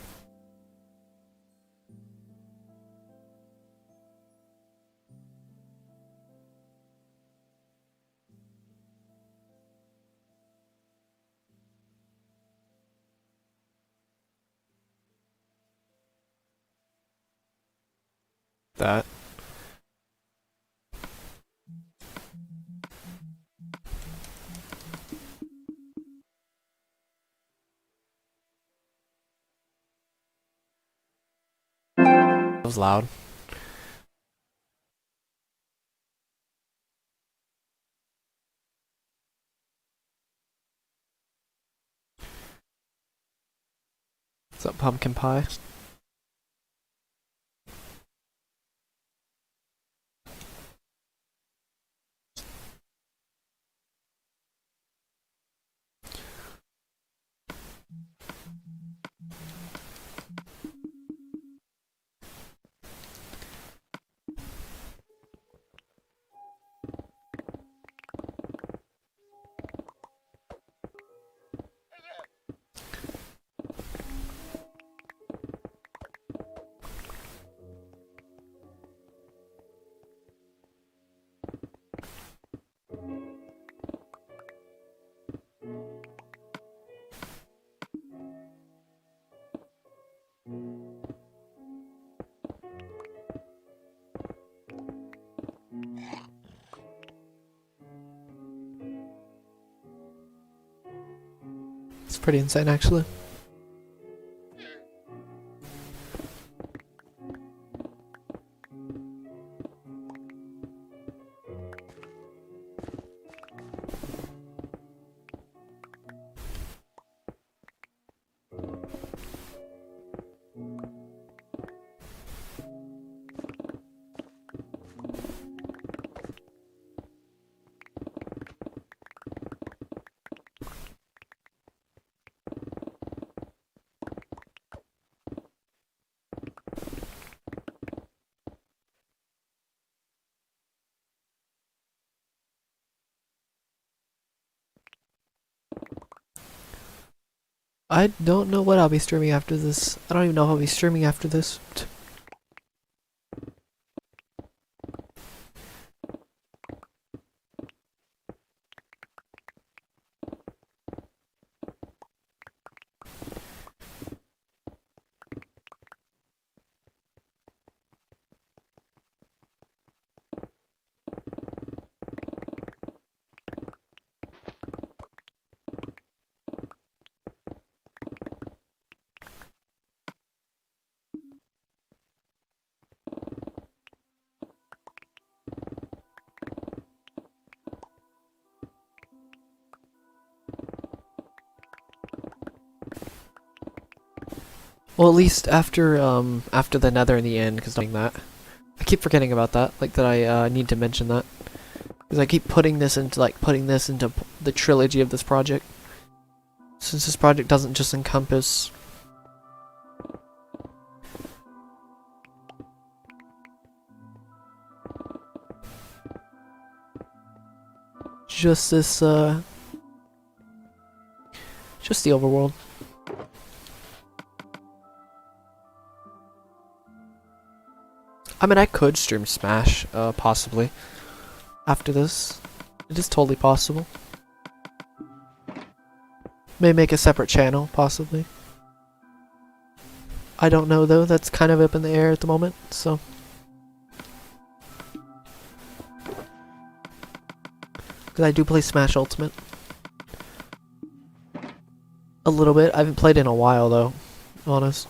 That. That was loud. What's up, pumpkin pie? It's pretty insane, actually. I don't know what I'll be streaming after this. I don't even know if I'll be streaming after this. Well, at least after the Nether and the End, because doing that. I keep forgetting about that, like that I need to mention that. Because I keep putting this into the trilogy of this project. Since this project doesn't just encompass just this just the overworld. I mean, I could stream Smash, possibly, after this. It is totally possible. May make a separate channel, possibly. I don't know, though. That's kind of up in the air at the moment, so. Because I do play Smash Ultimate. A little bit. I haven't played in a while, though. Honest.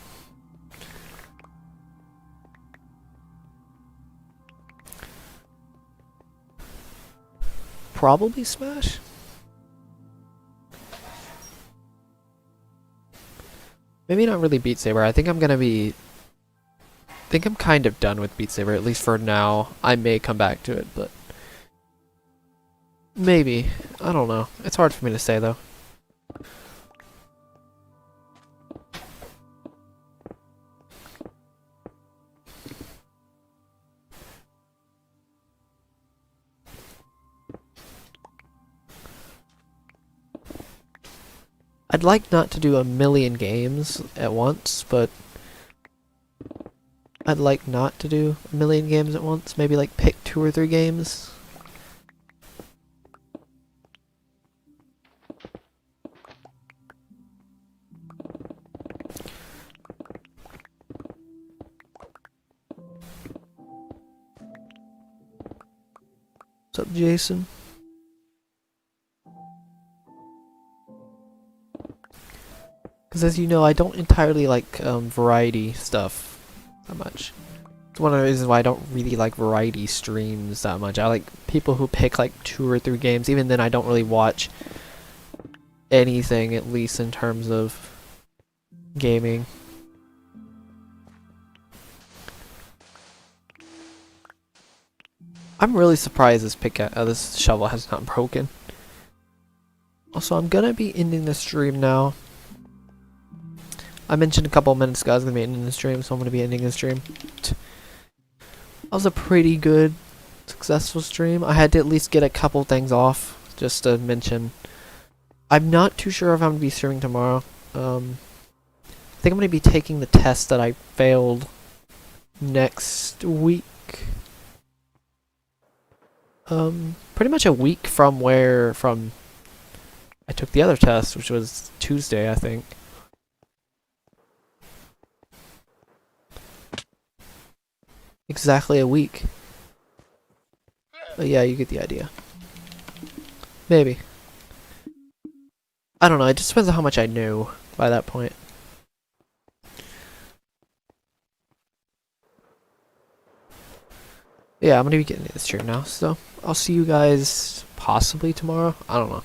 Probably Smash? Maybe not really Beat Saber. I think I'm gonna be... I think I'm kind of done with Beat Saber, at least for now. I may come back to it, but... Maybe. I don't know. It's hard for me to say, though. I'd like not to do a million games at once, but I'd like not to do a million games at once. Maybe like pick 2 or 3 games. What's up, Jason? Because as you know, I don't entirely like variety stuff that much. It's one of the reasons why I don't really like variety streams that much. I like people who pick like 2 or 3 games. Even then, I don't really watch anything, at least in terms of gaming. I'm really surprised this shovel has not broken. Also, I'm gonna be ending the stream now. I mentioned a couple of minutes ago I was going to be ending the stream, so I'm going to be ending the stream. That was a pretty good, successful stream. I had to at least get a couple things off, just to mention. I'm not too sure if I'm going to be streaming tomorrow. I think I'm going to be taking the test that I failed next week. Pretty much a week from I took the other test, which was Tuesday, I think. Exactly a week. But yeah, you get the idea. Maybe. I don't know, it just depends on how much I knew by that point. Yeah, I'm gonna be getting into the stream now, so I'll see you guys possibly tomorrow. I don't know.